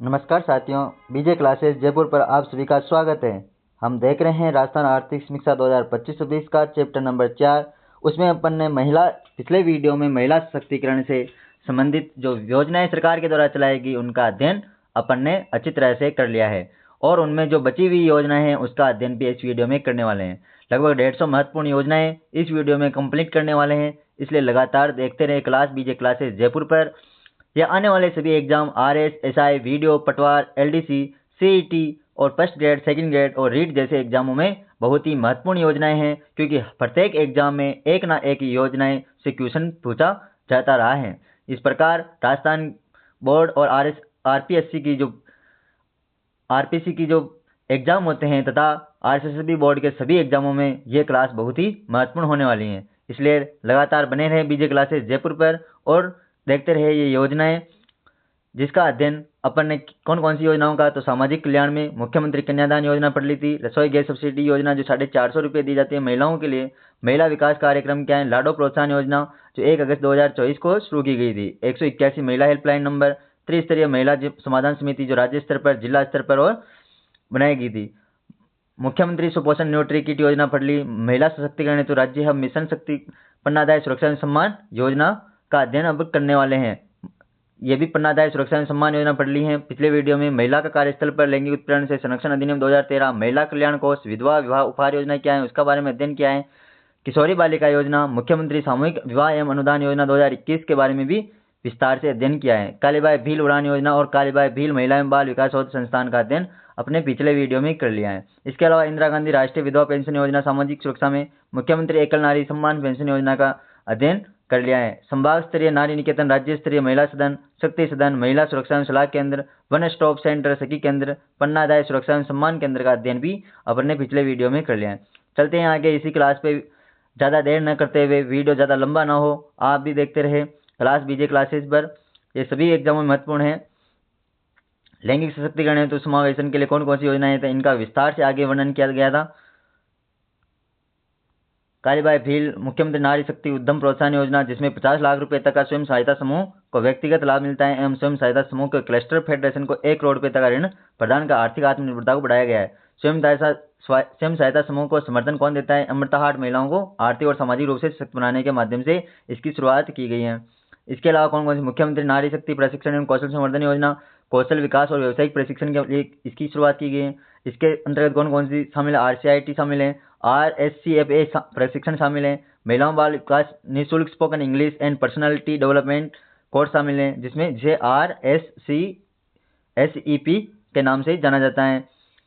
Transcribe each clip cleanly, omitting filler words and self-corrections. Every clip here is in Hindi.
नमस्कार साथियों, बीजे क्लासेस जयपुर पर आप सभी का स्वागत है। हम देख रहे हैं राजस्थान आर्थिक समीक्षा 2025-26 का चैप्टर नंबर 4। उसमें अपन ने पिछले वीडियो में महिला सशक्तिकरण से संबंधित जो योजनाएं सरकार के द्वारा चलाएगी उनका अध्ययन अपन ने अच्छी तरह से कर लिया है और उनमें जो बची हुई योजनाएं हैं उसका अध्ययन भी इस वीडियो में करने वाले हैं। लगभग 150 महत्वपूर्ण योजनाएं इस वीडियो में कंप्लीट करने वाले हैं, इसलिए लगातार देखते रहे क्लास बीजे क्लासेस जयपुर पर। यह आने वाले सभी एग्जाम आरएस, एसआई, वीडियो, पटवार, एलडीसी, सीईटी और फर्स्ट ग्रेड, सेकंड ग्रेड और रीट जैसे एग्जामों में बहुत ही महत्वपूर्ण योजनाएं हैं, क्योंकि प्रत्येक एग्जाम में एक ना एक योजनाएं से क्वेश्चन पूछा जाता रहा है। इस प्रकार राजस्थान बोर्ड और आरपीसी की जो एग्जाम होते हैं तथा आरएसएसबी बोर्ड के सभी एग्जामों में ये क्लास बहुत ही महत्वपूर्ण होने वाली हैं। इसलिए लगातार बने रहे बीजे क्लासेस जयपुर पर और देखते रहे ये योजनाएं, जिसका अध्ययन अपन ने कौन कौन सी योजनाओं का, तो सामाजिक कल्याण में मुख्यमंत्री कन्यादान योजना पढ़ ली थी। रसोई गैस सब्सिडी योजना जो 450 रुपये दी जाती है महिलाओं के लिए। महिला विकास कार्यक्रम क्या है, लाडो प्रोत्साहन योजना जो 1 अगस्त 2024 को शुरू की गई थी। 181 महिला हेल्पलाइन नंबर, त्रिस्तरीय महिला समाधान समिति जो राज्य स्तर पर, जिला स्तर पर और बनाई गई थी। मुख्यमंत्री सुपोषण न्यूट्री किट योजना पढ़ ली। महिला सशक्तिकरण हेतु राज्य हब मिशन शक्ति पन्नादाय सुरक्षा सम्मान योजना का अध्ययन अब करने वाले हैं। ये भी पन्नादाय सुरक्षा सम्मान योजना पढ़ ली है। पिछले वीडियो में महिला का कार्यस्थल पर लैंगिक उत्पीड़न से संरक्षण अधिनियम 2013, महिला कल्याण कोष, विधवा विवाह उपहार योजना क्या है उसका बारे में अध्ययन किया है। किशोरी बालिका योजना, मुख्यमंत्री सामूहिक विवाह एवं अनुदान योजना 2021 के बारे में भी विस्तार से अध्ययन किया है। कालीबाई भील उड़ान योजना और कालीबाई भील महिला एवं बाल विकास शोध संस्थान का अध्ययन अपने पिछले वीडियो में कर लिया है। इसके अलावा इंदिरा गांधी राष्ट्रीय विधवा पेंशन योजना सामाजिक सुरक्षा में मुख्यमंत्री एकल नारी सम्मान पेंशन योजना का अध्ययन कर लिया है। संभाग स्तरीय नारी निकेतन, राज्य स्तरीय महिला सदन, शक्ति सदन, महिला सुरक्षा एवं सलाह केंद्र, वन स्टॉप सेंटर, सखी केंद्र, पन्नादाय सुरक्षा एवं सम्मान केंद्र का अध्ययन भी अपन ने पिछले वीडियो में कर लिया है। चलते हैं आगे इसी क्लास पे, ज़्यादा देर न करते हुए, वीडियो ज़्यादा लंबा ना हो, आप भी देखते रहे क्लास बीजे क्लासेस पर। ये सभी एग्जाम में महत्वपूर्ण है। लैंगिक सशक्तिकरण है तो समावेशन के लिए कौन कौन सी योजनाएं थी, इनका विस्तार से आगे वर्णन किया गया था। कालीबाई भील मुख्यमंत्री नारी शक्ति उद्यम प्रोत्साहन योजना, जिसमें 50 लाख रुपए तक का स्वयं सहायता समूह को व्यक्तिगत लाभ मिलता है एवं स्वयं सहायता समूह के क्लस्टर फेडरेशन को 1 करोड़ रुपए तक का ऋण प्रदान कर आर्थिक आत्मनिर्भरता को बढ़ाया गया है। स्वयं सहायता समूह को समर्थन कौन देता है, अमृता हाट महिलाओं को आर्थिक और सामाजिक रूप से सशक्त बनाने के माध्यम से इसकी शुरुआत की गई है। इसके अलावा कौन कौन सी, मुख्यमंत्री नारी शक्ति प्रशिक्षण एवं कौशल संवर्धन योजना, कौशल विकास और व्यावसायिक प्रशिक्षण के लिए इसकी शुरुआत की गई है। इसके अंतर्गत कौन कौन सी शामिल है, RCIT शामिल है, RSCFA प्रशिक्षण शामिल है, महिलाओं बाल विकास निःशुल्क spoken English and personality development course शामिल है, जिसे RSCSEP के नाम से जाना जाता है,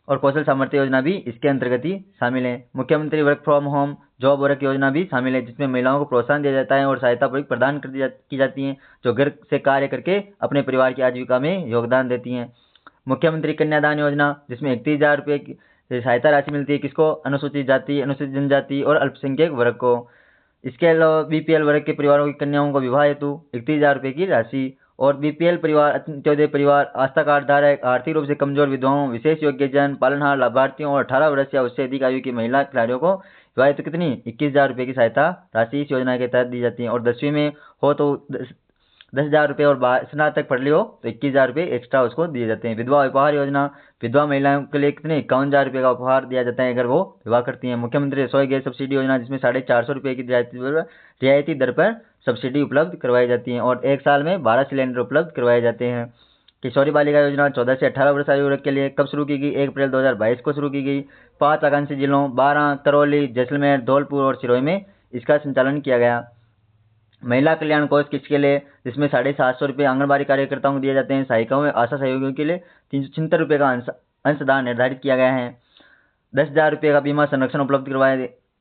और कौशल सामर्थ्य योजना भी इसके अंतर्गत ही शामिल है। मुख्यमंत्री work from home job work योजना भी शामिल है, जिसमें महिलाओं को प्रोत्साहन दिया जाता है और सहायता प्रदान की जाती है, जो घर से कार्य करके अपने परिवार की आजीविका में योगदान देती हैं। मुख्यमंत्री कन्यादान योजना, जिसमें 31,000 रुपये की सहायता राशि मिलती है, किसको, अनुसूचित जाति, अनुसूचित जनजाति और अल्पसंख्यक वर्ग को। इसके अलावा BPL वर्ग के परिवारों की कन्याओं को विवाह हेतु 31,000 रुपये की राशि, और BPL परिवार, अंत्योदय परिवार, आस्था कार्ड धारक, आर्थिक रूप से कमजोर विधवाओं, विशेष योग्यजन, पालनहार लाभार्थियों और 18 वर्ष या उससे अधिक आयु की महिला खिलाड़ियों को विवाह हेतु कितनी, 21,000 रुपये की सहायता राशि इस योजना के तहत दी जाती है। और 10वीं में हो तो 10,000 रुपये, और स्नातक पढ़ ली हो तो 21,000 रुपये एक्स्ट्रा उसको दिए जाते हैं। विधवा उपहार योजना, विधवा महिलाओं के लिए कितने, 51,000 रुपये का उपहार दिया जाता है अगर वो विवाह करती हैं। मुख्यमंत्री रसोई गैस सब्सिडी योजना, जिसमें 450 रुपये की रियायती दर पर सब्सिडी उपलब्ध करवाई जाती है और 1 साल में 12 सिलेंडर उपलब्ध करवाए जाते हैं। किशोरी बालिका योजना 14 से 18 वर्ष आयु वर्ग के लिए कब शुरू की गई, 1 अप्रैल 2022 को शुरू की गई। 5 आकांक्षी जिलों 12, करौली, जैसलमेर, धौलपुर और सिरोही में इसका संचालन किया गया। महिला कल्याण कोष किसके लिए, जिसमें 750 रुपये आंगनबाड़ी कार्यकर्ताओं को दिए जाते हैं। सहायिकाओं में आशा सहयोगियों के लिए 376 रुपये का अंशदान निर्धारित किया गया है। 10,000 रुपये का बीमा संरक्षण उपलब्ध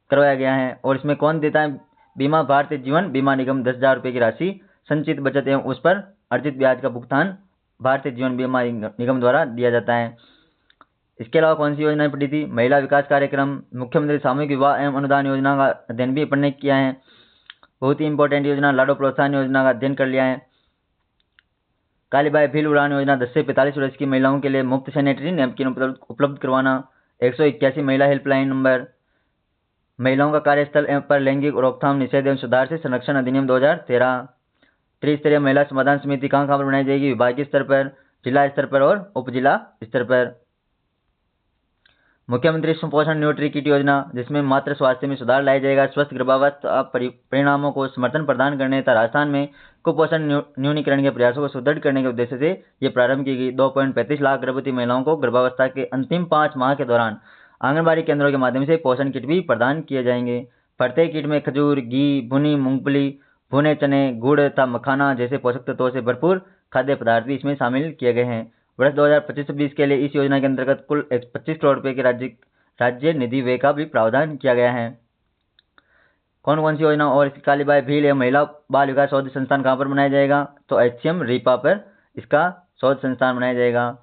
करवाया गया है, और इसमें कौन देता है बीमा, भारतीय जीवन बीमा निगम 10,000 रुपये की राशि संचित बचत एवं उस पर अर्जित ब्याज का भुगतान भारतीय जीवन बीमा निगम द्वारा दिया जाता है। इसके अलावा कौन सी योजनाएं पड़ी थी, महिला विकास कार्यक्रम, मुख्यमंत्री सामूहिक विवाह एवं अनुदान योजना का अध्ययन भी अपन ने किया है, बहुत ही इंपॉर्टेंट योजना। लाडो प्रोत्साहन योजना का अध्ययन कर लिया है। कालीबाई भील उड़ान योजना, 10 से 45 वर्ष की महिलाओं के लिए मुफ्त सैनिटरी नैपकिन उपलब्ध करवाना। 181 महिला हेल्पलाइन नंबर, महिलाओं का कार्यस्थल पर लैंगिक रोकथाम, निषेध एवं सुधार से संरक्षण अधिनियम 2013। त्रिस्तरीय महिला समाधान समिति कहाँ कहाँ पर बनाई जाएगी, विभागीय स्तर पर, जिला स्तर पर और उप जिला स्तर पर। मुख्यमंत्री सुपोषण न्यूट्री किट योजना, जिसमें मातृ स्वास्थ्य में सुधार लाया जाएगा, स्वस्थ गर्भावस्था परिणामों को समर्थन प्रदान करने तथा राजस्थान में कुपोषण न्यूनीकरण के प्रयासों को सुदृढ़ करने के उद्देश्य से ये प्रारंभ की गई। 2.35 लाख गर्भवती महिलाओं को गर्भावस्था के अंतिम 5 माह के दौरान आंगनबाड़ी केंद्रों के माध्यम से पोषण किट भी प्रदान किए जाएंगे। प्रत्येक किट में खजूर, घी, भुनी मूंगफली, भुने चने, गुड़ तथा मखाना जैसे पोषक तत्वों से भरपूर खाद्य पदार्थ भी इसमें शामिल किए गए हैं। वर्ष 2025-26 के लिए इस योजना के अंतर्गत कुल 25 करोड़ रुपए के राज्य निधि व्यय का भी प्रावधान किया गया है। कौन कौन सी योजना और इसकी कालीबाई भील एवं महिला बाल विकास शोध संस्थान कहाँ पर बनाया जाएगा, तो HCM रीपा पर इसका शोध संस्थान बनाया जाएगा।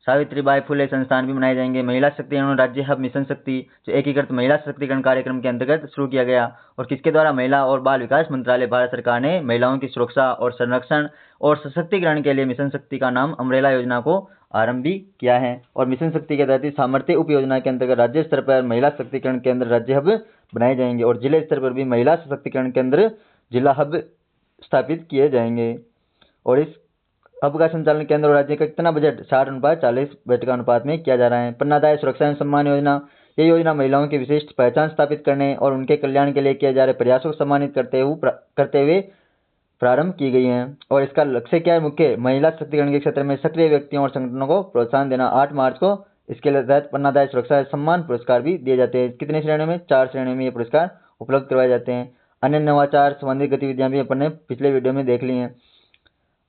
सावित्रीबाई फुले संस्थान भी बनाए जाएंगे। महिला सशक्तिकरण राज्य हब मिशन शक्ति, जो एकीकृत महिला सशक्तिकरण कार्यक्रम के अंतर्गत शुरू किया गया और किसके द्वारा, महिला और बाल विकास मंत्रालय, भारत सरकार ने महिलाओं की सुरक्षा और संरक्षण और सशक्तिकरण के लिए मिशन शक्ति का नाम अम्ब्रेला योजना को आरंभ भी किया है। और मिशन शक्ति के तहत सामर्थ्य उप योजना के अंतर्गत राज्य स्तर पर महिला सशक्तिकरण केंद्र राज्य हब बनाए जाएंगे और जिले स्तर पर भी महिला सशक्तिकरण केंद्र जिला हब स्थापित किए जाएंगे। और इस हब का संचालन केंद्र और राज्य का कितना बजट 60:40 बेड का अनुपात में किया जा रहा है। पन्नादाय सुरक्षा एवं सम्मान योजना, ये योजना महिलाओं की विशिष्ट पहचान स्थापित करने और उनके कल्याण के लिए किए जा रहे प्रयासों को सम्मानित करते हुए प्रारंभ की गई है। और इसका लक्ष्य क्या है, मुख्य महिला सशक्तिकरण के क्षेत्र में सक्रिय व्यक्तियों और संगठनों को प्रोत्साहन देना। 8 मार्च को इसके तहत पन्नादाय सुरक्षा सम्मान पुरस्कार भी दिए जाते हैं। कितनी श्रेणियों में, 4 श्रेणियों में ये पुरस्कार उपलब्ध करवाए जाते हैं। अन्य नवाचार संबंधित गतिविधियां भी अपन ने पिछले वीडियो में देख ली हैं।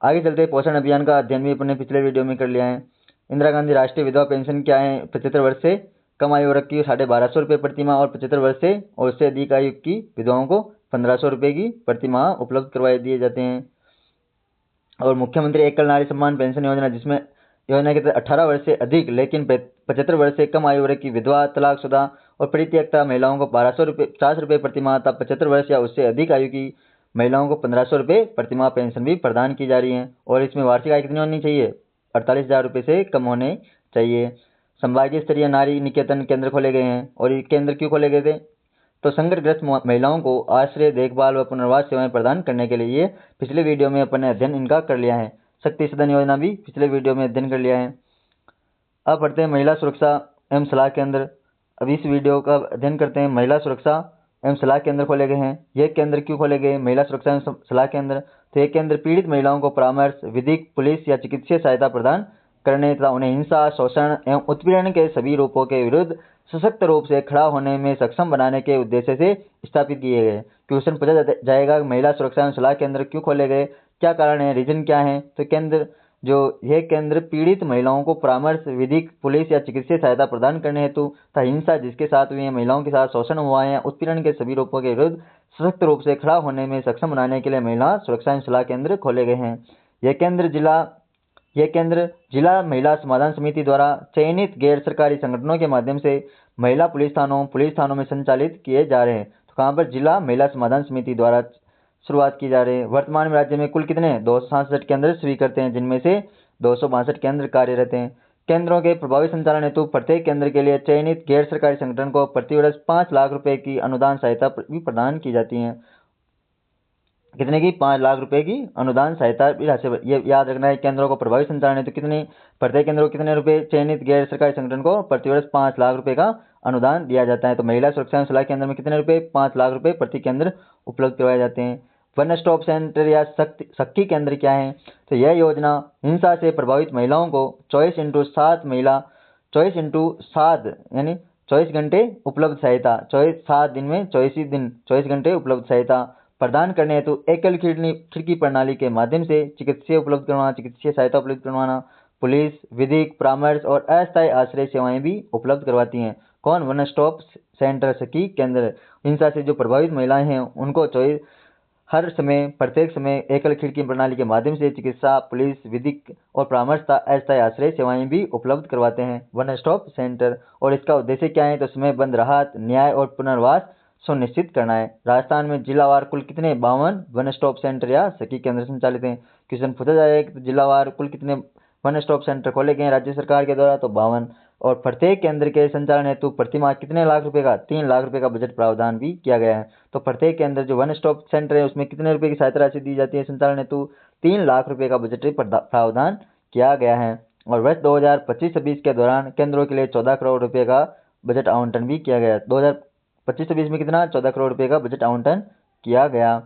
आगे चलते पोषण अभियान का अध्ययन भी अपन ने पिछले वीडियो में कर लिया है। इंदिरा गांधी राष्ट्रीय विधवा पेंशन क्या है, 75 वर्ष से कम आयु वर्ग की 1250 रुपये प्रति माह और 75 वर्ष से और उससे अधिक आयु की विधवाओं को 1500 रुपये की प्रति माह उपलब्ध करवाए दिए जाते हैं। और मुख्यमंत्री एकल नारी सम्मान पेंशन योजना, जिसमें योजना के तहत 18 वर्ष से अधिक लेकिन 75 वर्ष से कम आयु वर्ग की विधवा, तलाकशुदा और परित्यक्ता महिलाओं को 50 रुपये प्रति माह तथा 75 वर्ष या उससे अधिक आयु की महिलाओं को 1500 रुपये प्रति माह पेंशन भी प्रदान की जा रही है। और इसमें वार्षिक आय कितनी होनी चाहिए, 48,000 रुपये से कम होने चाहिए। संभागीय स्तरीय नारी निकेतन केंद्र खोले गए हैं। और ये केंद्र क्यों खोले गए थे, तो संकटग्रस्त महिलाओं को आश्रय, देखभाल व पुनर्वास सेवाएं प्रदान करने के लिए। ये पिछले वीडियो में अपन ने अध्ययन इनका कर लिया है। शक्ति सदन योजना भी पिछले वीडियो में अध्ययन कर लिया है। अब पढ़ते हैं महिला सुरक्षा एवं सलाह केंद्र। अब इस वीडियो का अध्ययन करते हैं। महिला सुरक्षा एवं सलाह केंद्र खोले गए हैं। ये केंद्र क्यों खोले गए, महिला सुरक्षा एवं सलाह केंद्र, तो ये केंद्र पीड़ित महिलाओं को परामर्श, विधिक, पुलिस या चिकित्सीय सहायता प्रदान करने तथा उन्हें हिंसा, शोषण एवं उत्पीड़न के सभी रूपों के विरुद्ध सशक्त रूप से खड़ा होने में सक्षम बनाने के उद्देश्य से स्थापित किए गए। क्वेश्चन पूछा जाएगा, महिला सुरक्षा एवं सलाह केंद्र क्यों खोले गए, क्या कारण है, रीजन क्या है, तो केंद्र यह केंद्र पीड़ित महिलाओं को परामर्श, विधिक, पुलिस या चिकित्सीय सहायता प्रदान करने हेतु तथा हिंसा जिसके साथ हुई है, महिलाओं के साथ शोषण हुआ है या उत्पीड़न के सभी रूपों के विरुद्ध सशक्त रूप से खड़ा होने में सक्षम बनाने के लिए महिला सुरक्षा एवं सलाह केंद्र खोले गए हैं। यह केंद्र जिला महिला समाधान समिति द्वारा चयनित गैर सरकारी संगठनों के माध्यम से महिला पुलिस थानों में संचालित किए जा रहे हैं। तो कहाँ पर, जिला महिला समाधान समिति द्वारा शुरुआत की जा रही है। वर्तमान में राज्य में कुल कितने 267 केंद्र स्वीकृत हैं, जिनमें से 262 केंद्र कार्यरत हैं। केंद्रों के प्रभावी संचालन हेतु प्रत्येक केंद्र के लिए चयनित गैर सरकारी संगठन को प्रतिवर्ष 5 लाख रुपए की अनुदान सहायता भी प्रदान की जाती है। कितने की, 5 लाख रुपए की अनुदान सहायता भी राशि। ये याद रखना है, केंद्रों को प्रभावी संचालन हेतु प्रत्येक केंद्र को कितने रुपए, चयनित गैर सरकारी संगठन को प्रतिवर्ष 5 लाख रुपए का अनुदान दिया जाता है। तो महिला सुरक्षा एवं सलाह केंद्र में कितने रुपए, 5 लाख रुपए प्रति केंद्र उपलब्ध करवाए जाते हैं। वन स्टॉप सेंटर या सखी केंद्र क्या है, तो यह योजना हिंसा से प्रभावित महिलाओं को 24x7 यानी 24 घंटे उपलब्ध सहायता, 7 दिन में 24 घंटे उपलब्ध सहायता प्रदान करने हेतु एकल खिड़की प्रणाली के माध्यम से चिकित्सीय सहायता उपलब्ध करवाना, पुलिस, विधिक, परामर्श और अस्थायी आश्रय सेवाएं भी उपलब्ध करवाती हैं। कौन, वन स्टॉप सेंटर सखी केंद्र। हिंसा से जो प्रभावित महिलाएं हैं उनको हर समय, प्रत्येक समय एकल खिड़की प्रणाली के माध्यम से चिकित्सा, पुलिस, विधिक और परामर्श तथा अस्थायी आश्रय सेवाएं भी उपलब्ध करवाते हैं वन स्टॉप सेंटर। और इसका उद्देश्य क्या है, तो समयबद्ध राहत, न्याय और पुनर्वास सुनिश्चित करना है। राजस्थान में जिलावार कुल कितने 52 वन स्टॉप सेंटर या सखी केंद्र संचालित हैं। क्वेश्चन पूछा जाएगा कि जिलावार कुल कितने वन स्टॉप सेंटर खोले गए राज्य सरकार के द्वारा, तो 52। और प्रत्येक केंद्र के संचालन हेतु प्रति माह कितने लाख रुपए का, 3 लाख रुपए का बजट प्रावधान भी किया गया है। तो प्रत्येक केंद्र जो वन स्टॉप सेंटर है उसमें कितने रुपए की सहायता राशि दी जाती है संचालन हेतु, 3 लाख रुपए का बजटीय प्रावधान किया गया है और वर्ष 2025-26 के दौरान केंद्रों के लिए 14 करोड़ रुपए का बजट आवंटन भी किया गया। 2025-26 में कितना? 14 करोड़ रुपए का बजट आवंटन किया गया।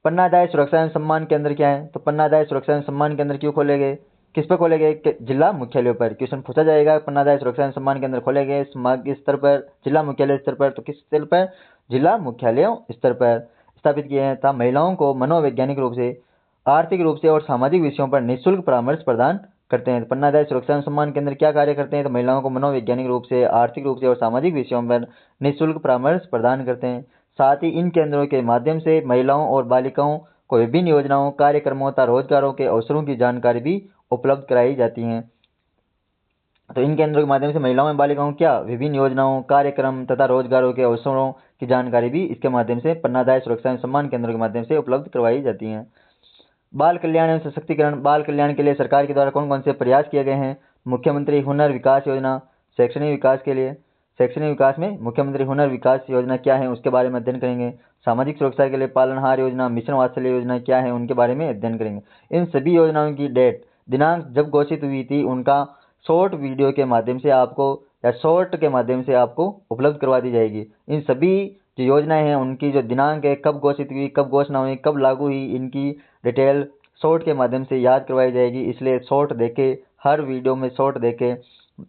पन्नादाय सुरक्षा एवं सम्मान केंद्र क्या है? तो पन्नादाय सुरक्षा एवं सम्मान केंद्र क्यों खोले गए? किस पर खोले गए? जिला मुख्यालयों पर। क्वेश्चन पूछा जाएगा, पन्नादाय सुरक्षा एवं सम्मान केंद्र खोले गए समग्र स्तर पर, जिला मुख्यालय स्तर पर। तो किस स्तर पर? जिला मुख्यालयों स्तर पर स्थापित किए हैं तथा महिलाओं को मनोवैज्ञानिक रूप से, आर्थिक रूप से और सामाजिक विषयों पर निःशुल्क परामर्श प्रदान करते हैं। पन्नादाय सुरक्षा एवं सम्मान केंद्र क्या कार्य करते हैं? तो महिलाओं को मनोवैज्ञानिक रूप से, आर्थिक रूप से और सामाजिक विषयों पर निःशुल्क परामर्श प्रदान करते हैं। साथ ही इन केंद्रों के माध्यम से महिलाओं और बालिकाओं को विभिन्न योजनाओं, कार्यक्रमों तथा रोजगारों के अवसरों की जानकारी भी उपलब्ध कराई जाती है। तो इन केंद्रों के माध्यम से महिलाओं और बालिकाओं क्या विभिन्न योजनाओं, कार्यक्रम तथा रोजगारों के अवसरों की जानकारी भी इसके माध्यम से पन्नादाय सुरक्षा एवं सम्मान केंद्रों के माध्यम से उपलब्ध करवाई जाती है। बाल कल्याण एवं सशक्तिकरण। बाल कल्याण के लिए सरकार के द्वारा कौन कौन से प्रयास किए गए हैं? मुख्यमंत्री हुनर विकास योजना। शैक्षणिक विकास के लिए, शैक्षणिक विकास में मुख्यमंत्री हुनर विकास योजना क्या है उसके बारे में अध्ययन करेंगे। सामाजिक सुरक्षा के लिए पालनहार योजना, मिशन वात्सल्य योजना क्या है उनके बारे में अध्ययन करेंगे। इन सभी योजनाओं की डेट, दिनांक जब घोषित हुई थी उनका शॉर्ट वीडियो के माध्यम से आपको या शॉर्ट के माध्यम से आपको उपलब्ध करवा दी जाएगी। इन सभी जो योजनाएं हैं उनकी जो दिनांक है, कब घोषित हुई, कब घोषणा हुई, कब लागू हुई, इनकी डिटेल शॉर्ट के माध्यम से याद करवाई जाएगी। इसलिए शॉर्ट देखे, हर वीडियो में शॉर्ट देखे।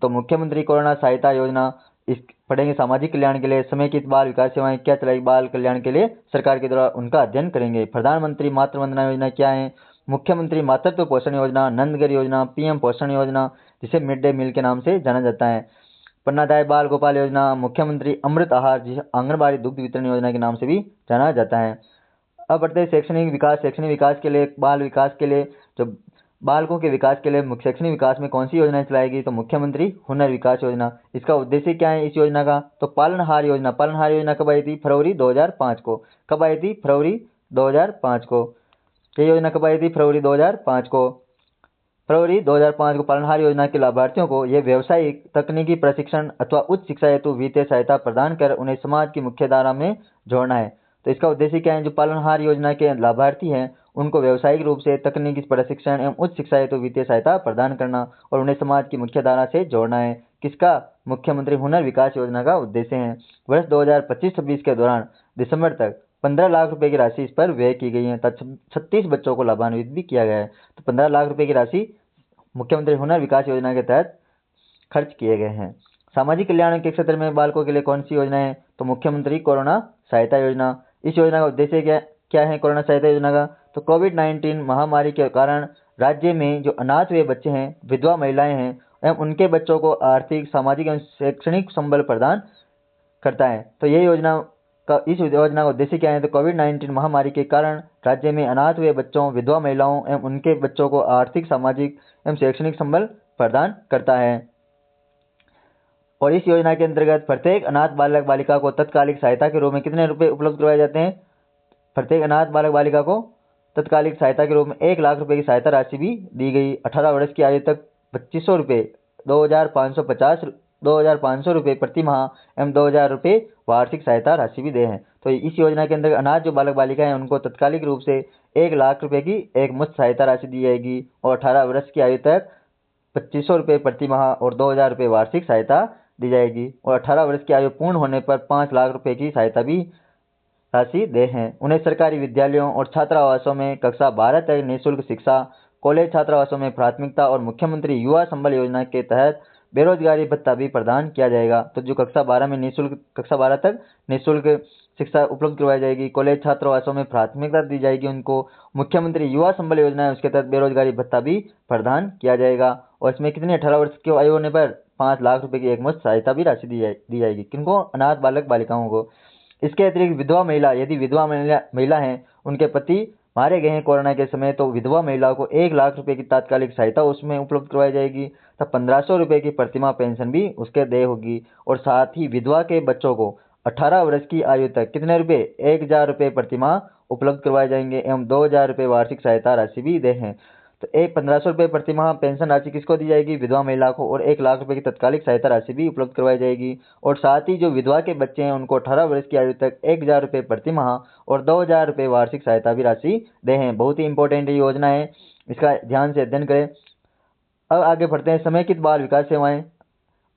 तो मुख्यमंत्री कोरोना सहायता योजना इस पढ़ेंगे। सामाजिक कल्याण के लिए समेकित बाल विकास सेवाएं क्या चलाई बाल कल्याण के लिए सरकार के द्वारा, उनका अध्ययन करेंगे। प्रधानमंत्री मातृ वंदना योजना क्या है? मुख्यमंत्री मातृत्व पोषण योजना, नंदघर योजना, पीएम पोषण योजना जिसे मिड डे मील के नाम से जाना जाता है। पन्नादाय बाल गोपाल योजना, मुख्यमंत्री अमृत आहार जिसे आंगनबाड़ी दुग्ध वितरण योजना के नाम से भी जाना जाता है। अब बढ़ते शैक्षणिक विकास। शैक्षणिक विकास के लिए, बाल विकास के लिए, जो बालकों के विकास के लिए शैक्षणिक विकास में कौन सी योजना चलाएगी? तो मुख्यमंत्री हुनर विकास योजना। इसका उद्देश्य क्या है इस योजना का? तो पालनहार योजना। पालनहार योजना कब आई थी? फरवरी 2005 को। कब आई थी? फरवरी 2005 को। ये योजना कब आई थी? फरवरी 2005 को। फरवरी 2005 को पालनहार योजना के लाभार्थियों को यह व्यावसायिक, तकनीकी प्रशिक्षण अथवा उच्च शिक्षा हेतु वित्तीय सहायता प्रदान कर उन्हें समाज की मुख्य धारा में जोड़ना है। तो इसका उद्देश्य क्या है? जो पालनहार योजना के लाभार्थी हैं उनको व्यावसायिक रूप से तकनीकी प्रशिक्षण एवं उच्च शिक्षा हेतु वित्तीय सहायता प्रदान करना और उन्हें समाज की मुख्य धारा से जोड़ना है। किसका? मुख्यमंत्री हुनर विकास योजना का उद्देश्य है। वर्ष 2025-26 के दौरान दिसंबर तक 15 लाख रुपए की राशि इस पर व्यय की गई है तथा 36 बच्चों को लाभान्वित भी किया गया है। तो 15 लाख रुपए की राशि मुख्यमंत्री हुनर विकास योजना के तहत खर्च किए गए हैं। सामाजिक कल्याण के क्षेत्र में बालकों के लिए कौन सी योजना है? तो मुख्यमंत्री कोरोना सहायता योजना। इस योजना का उद्देश्य क्या है? कोरोना सहायता योजना का तो कोविड-19 महामारी के कारण राज्य में जो अनाथ हुए बच्चे हैं, विधवा महिलाएं हैं एवं उनके बच्चों को आर्थिक, सामाजिक एवं शैक्षणिक संबल प्रदान करता है। तो इस योजना का उद्देश्य क्या है? तो कोविड-19 महामारी के कारण राज्य में अनाथ हुए बच्चों, विधवा महिलाओं एवं उनके बच्चों को आर्थिक, सामाजिक एवं शैक्षणिक संबल प्रदान करता है। और इस योजना के अंतर्गत प्रत्येक अनाथ बालक बालिका को तत्कालिक सहायता के रूप में कितने रुपए उपलब्ध करवाए जाते हैं? प्रत्येक अनाथ बालक बालिका को तत्कालिक सहायता के रूप में 1 लाख रुपए की सहायता राशि भी दी गई। 18 वर्ष की आयु तक 2500 रुपए, 2500 रुपए प्रति माह एवं 2000 रुपए वार्षिक सहायता राशि भी दे हैं। तो इस योजना के अंदर अनाथ जो बालक बालिका हैं उनको तत्कालिक रूप से 1 लाख रुपए की एक मुफ्त सहायता राशि दी जाएगी और 18 वर्ष की आयु तक 2500 रुपए प्रति माह और 2000 रुपए वार्षिक सहायता दी जाएगी और 18 वर्ष की आयु पूर्ण होने पर 5 लाख रुपए की सहायता भी राशि दे हैं। उन्हें सरकारी विद्यालयों और छात्रावासों में कक्षा 12 तक निःशुल्क शिक्षा, कॉलेज छात्रावासों में प्राथमिकता और मुख्यमंत्री युवा संबल योजना के तहत बेरोजगारी भत्ता भी प्रदान किया जाएगा। तो जो कक्षा 12 में कक्षा 12 तक निःशुल्क शिक्षा उपलब्ध करवाई जाएगी, कॉलेज छात्रावासों में प्राथमिकता दी जाएगी उनको, मुख्यमंत्री युवा संबल योजना है उसके तहत बेरोजगारी भत्ता भी प्रदान किया जाएगा। और इसमें कितनी 18 वर्ष की आयु होने पर 5 लाख रुपए की एक मुफ्त सहायता भी राशि दी जाएगी। किनको? अनाथ बालक बालिकाओं को। इसके अतिरिक्त विधवा महिला, यदि विधवा महिला हैं, उनके पति मारे गए हैं कोरोना के समय, तो विधवा महिलाओं को 1 लाख रुपए की तात्कालिक सहायता उसमें उपलब्ध करवाई जाएगी। तो 1500 रुपए की प्रतिमाह पेंशन भी उसके देय होगी। और साथ ही विधवा के बच्चों को 18 वर्ष की आयु तक कितने रुपए? 1000 रुपए प्रतिमाह उपलब्ध करवाए जाएंगे एवं 2000 रुपए वार्षिक सहायता राशि भी दे हैं। तो एक 1500 रुपये प्रति माह पेंशन राशि किसको दी जाएगी? विधवा महिला को। और 1 लाख रुपए की तत्कालिक सहायता राशि भी उपलब्ध करवाई जाएगी। और साथ ही जो विधवा के बच्चे हैं उनको 18 वर्ष की आयु तक 1000 रुपये प्रति माह और 2000 रुपये वार्षिक सहायता भी राशि दे हैं। बहुत ही इंपॉर्टेंट योजना है, इसका ध्यान से अध्ययन करें। अब आगे बढ़ते हैं। समेकित बाल विकास सेवाएं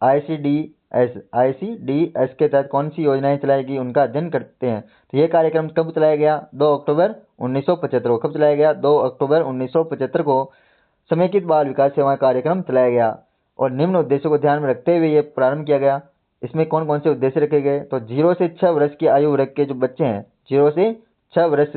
ICDS के तहत कौन सी योजनाएं चलाएगी, उनका अध्ययन करते हैं। तो यह कार्यक्रम कब चलाया गया? 2 अक्टूबर 1975 को। कब चलाया गया? 2 अक्टूबर 1975 को समेकित बाल विकास सेवा कार्यक्रम चलाया गया। और निम्न उद्देश्यों को ध्यान में रखते हुए यह प्रारंभ किया गया। इसमें कौन कौन से उद्देश्य रखे गए? तो 0 से 6 वर्ष की आयु वर्ग के जो बच्चे हैं, 0 से 6 वर्ष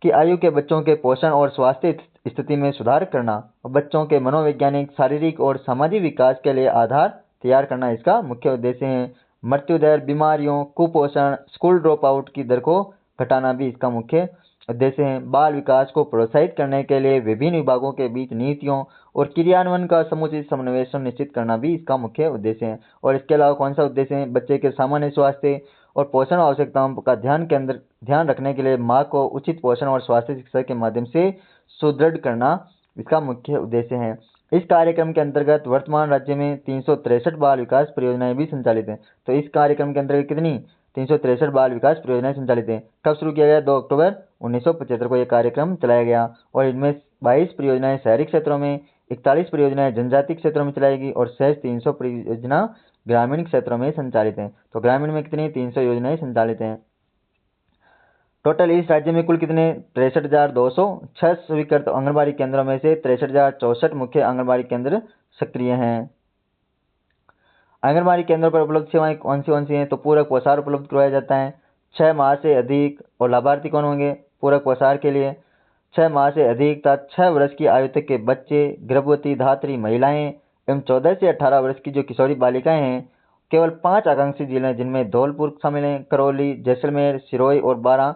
की आयु के बच्चों के पोषण और स्वास्थ्य स्थिति में सुधार करना और बच्चों के मनोवैज्ञानिक, शारीरिक और सामाजिक विकास के लिए आधार तैयार करना इसका मुख्य उद्देश्य है। मृत्यु दर, बीमारियों, कुपोषण, स्कूल ड्रॉप आउट की दर को घटाना भी इसका मुख्य उद्देश्य है। बाल विकास को प्रोत्साहित करने के लिए विभिन्न विभागों के बीच नीतियों और क्रियान्वयन का समुचित समन्वय सुनिश्चित करना भी इसका मुख्य उद्देश्य है। और इसके अलावा कौन सा उद्देश्य है? बच्चे के सामान्य स्वास्थ्य और पोषण आवश्यकताओं का ध्यान रखने के लिए माँ को उचित पोषण और स्वास्थ्य शिक्षा के माध्यम से सुदृढ़ करना इसका मुख्य उद्देश्य है। इस कार्यक्रम के अंतर्गत वर्तमान राज्य में 363 बाल विकास परियोजनाएं भी संचालित हैं। तो इस कार्यक्रम के अंतर्गत कितनी? 363 बाल विकास परियोजनाएं संचालित हैं। कब शुरू किया गया? 2 अक्टूबर 1975 को यह कार्यक्रम चलाया गया। और इनमें 22 परियोजनाएं शहरी क्षेत्रों में, 41 परियोजनाएं जनजातीय क्षेत्रों में चलाएगी और शेष 300 परियोजना ग्रामीण क्षेत्रों में संचालित हैं। तो ग्रामीण में कितनी? 300 योजनाएं संचालित हैं। टोटल इस राज्य में कुल कितने? 63,206 स्वीकृत आंगनबाड़ी केंद्रों में से 63,064 मुख्य आंगनबाड़ी केंद्र सक्रिय हैं। आंगनबाड़ी केंद्रों पर उपलब्ध सेवाएं कौन सी हैं? तो पूरक पोषाहार उपलब्ध करवाया जाता है 6 माह से अधिक। और लाभार्थी कौन होंगे पूरक पोषाहार के लिए? 6 माह से अधिक तथा 6 वर्ष की आयु तक के बच्चे, गर्भवती धात्री महिलाएं एवं 14 से 18 वर्ष की जो किशोरी बालिकाएं हैं। केवल 5 आकांक्षी जिले जिनमें धौलपुर शामिल हैं, करौली, जैसलमेर, सिरोही और बारां।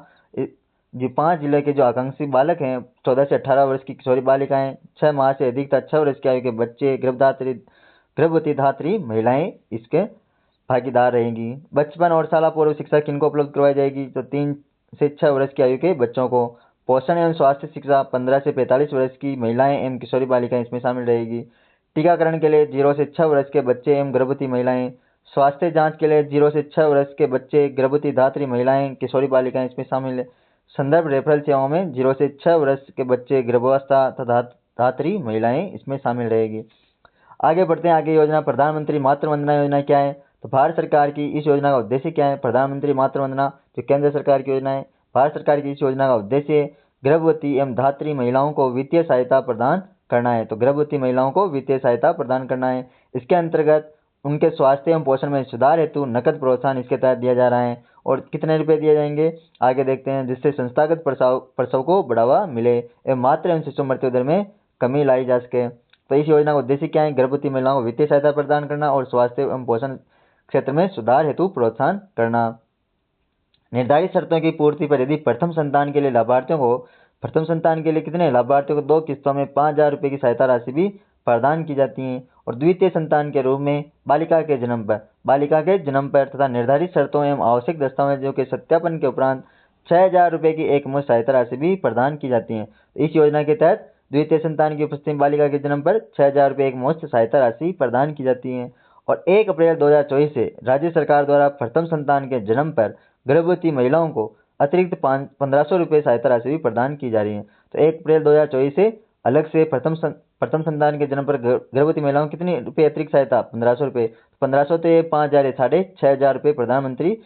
जो 5 जिले के जो आकांक्षी बालक हैं, 14 से 18 वर्ष की किशोरी बालिकाएं, 6 माह से अधिक तथा 6 वर्ष की आयु के बच्चे, गर्भवती धात्री महिलाएं इसके भागीदार रहेंगी। बचपन और शाला पूर्व शिक्षा किनको उपलब्ध करवाई जाएगी? तो 3 से 6 वर्ष की आयु के बच्चों को। पोषण एवं स्वास्थ्य शिक्षा 15 से 45 वर्ष की महिलाएं एवं किशोरी बालिकाएं इसमें शामिल रहेगी। टीकाकरण के लिए 0 से 6 वर्ष के बच्चे एवं गर्भवती महिलाएं। स्वास्थ्य जांच के लिए 0 से 6 वर्ष के बच्चे, गर्भवती धात्री महिलाएं, किशोरी बालिकाएं इसमें शामिल है। संदर्भ रेफरल सेवाओं में 0 से 6 वर्ष के बच्चे, गर्भावस्था तथा धात्री महिलाएं इसमें शामिल रहेगी। आगे बढ़ते हैं। आगे योजना प्रधानमंत्री मातृ वंदना योजना क्या है? तो भारत सरकार की इस योजना का उद्देश्य क्या है? प्रधानमंत्री मातृ वंदना जो केंद्र सरकार की योजना है, भारत सरकार की इस योजना का उद्देश्य गर्भवती एवं धात्री महिलाओं को वित्तीय सहायता प्रदान करना है। तो गर्भवती महिलाओं को वित्तीय सहायता प्रदान करना है। इसके अंतर्गत उनके स्वास्थ्य एवं पोषण में सुधार हेतु नकद प्रोत्साहन इसके तहत दिया जा रहा है। और कितने रुपए दिए जाएंगे आगे देखते हैं, जिससे संस्थागत प्रसव को बढ़ावा मिले एवं मातृ एवं शिशु मृत्यु दर में कमी लाई जा सके। तो इस योजना का उद्देश्य क्या है? गर्भवती महिलाओं को वित्तीय सहायता प्रदान करना और स्वास्थ्य एवं पोषण क्षेत्र में सुधार हेतु प्रोत्साहन करना। निर्धारित शर्तों की पूर्ति पर यदि प्रथम संतान के लिए लाभार्थियों को, प्रथम संतान के लिए कितने लाभार्थियों को 2 किस्तों में 5,000 रुपये की सहायता राशि भी प्रदान की जाती है। और द्वितीय संतान के रूप में बालिका के जन्म पर तथा निर्धारित शर्तों एवं आवश्यक दस्तावेजों के सत्यापन के उपरांत 6,000 रुपये की एकमुश्त सहायता राशि भी प्रदान की जाती है। इस योजना के तहत द्वितीय संतान की उपस्थिति बालिका के जन्म पर 6,000 रुपये एकमुश्त सहायता राशि प्रदान की जाती है। और 1 अप्रैल 2024 से राज्य सरकार द्वारा प्रथम संतान के जन्म पर गर्भवती महिलाओं को अतिरिक्त 1,500 रुपये सहायता राशि भी प्रदान की जा रही है। तो 1 अप्रैल 2024 से अलग से प्रथम संतान के जन्म पर गर्भवती महिलाओं को कितने रुपये अतिरिक्त सहायता? 1,500 रुपये। 1,500 तो ये 5,000 6,500 रुपये प्रधानमंत्री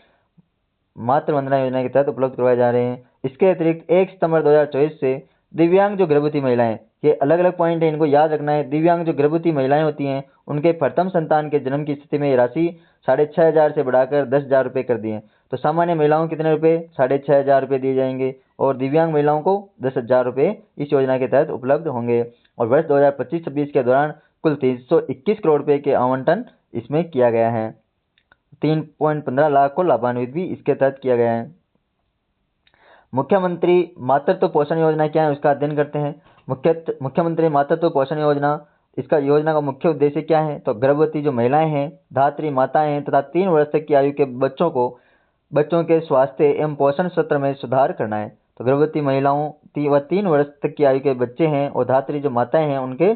मातृ वंदना योजना के तहत उपलब्ध करवाए जा रहे हैं। इसके अतिरिक्त 1 सितंबर 2024 से दिव्यांग जो गर्भवती महिलाएं, ये अलग अलग पॉइंट है, इनको याद रखना है। दिव्यांग जो गर्भवती महिलाएं होती हैं, उनके प्रथम संतान के जन्म की स्थिति में ये राशि 6,500 से बढ़ाकर 10,000 रुपये कर दी है। तो सामान्य महिलाओं को कितने रुपये? 6,500 रुपये दिए जाएंगे और दिव्यांग महिलाओं को 10,000 रुपये इस योजना के तहत उपलब्ध होंगे। और वर्ष 2025-26 के दौरान कुल 321 करोड़ रुपये के आवंटन इसमें किया गया है। 3.15 लाख को लाभान्वित भी इसके तहत किया गया है। मुख्यमंत्री मातृत्व पोषण योजना क्या है उसका अध्ययन करते हैं। मुख्यमंत्री मातृत्व पोषण योजना, इसका योजना का मुख्य उद्देश्य क्या है? तो गर्भवती जो महिलाएं हैं, धात्री माताएं हैं तथा 3 वर्ष तक की आयु के बच्चों के स्वास्थ्य एवं पोषण सत्र में सुधार करना है। तो गर्भवती महिलाओं व 3 वर्ष तक की आयु के बच्चे हैं और धात्री जो माताएं हैं उनके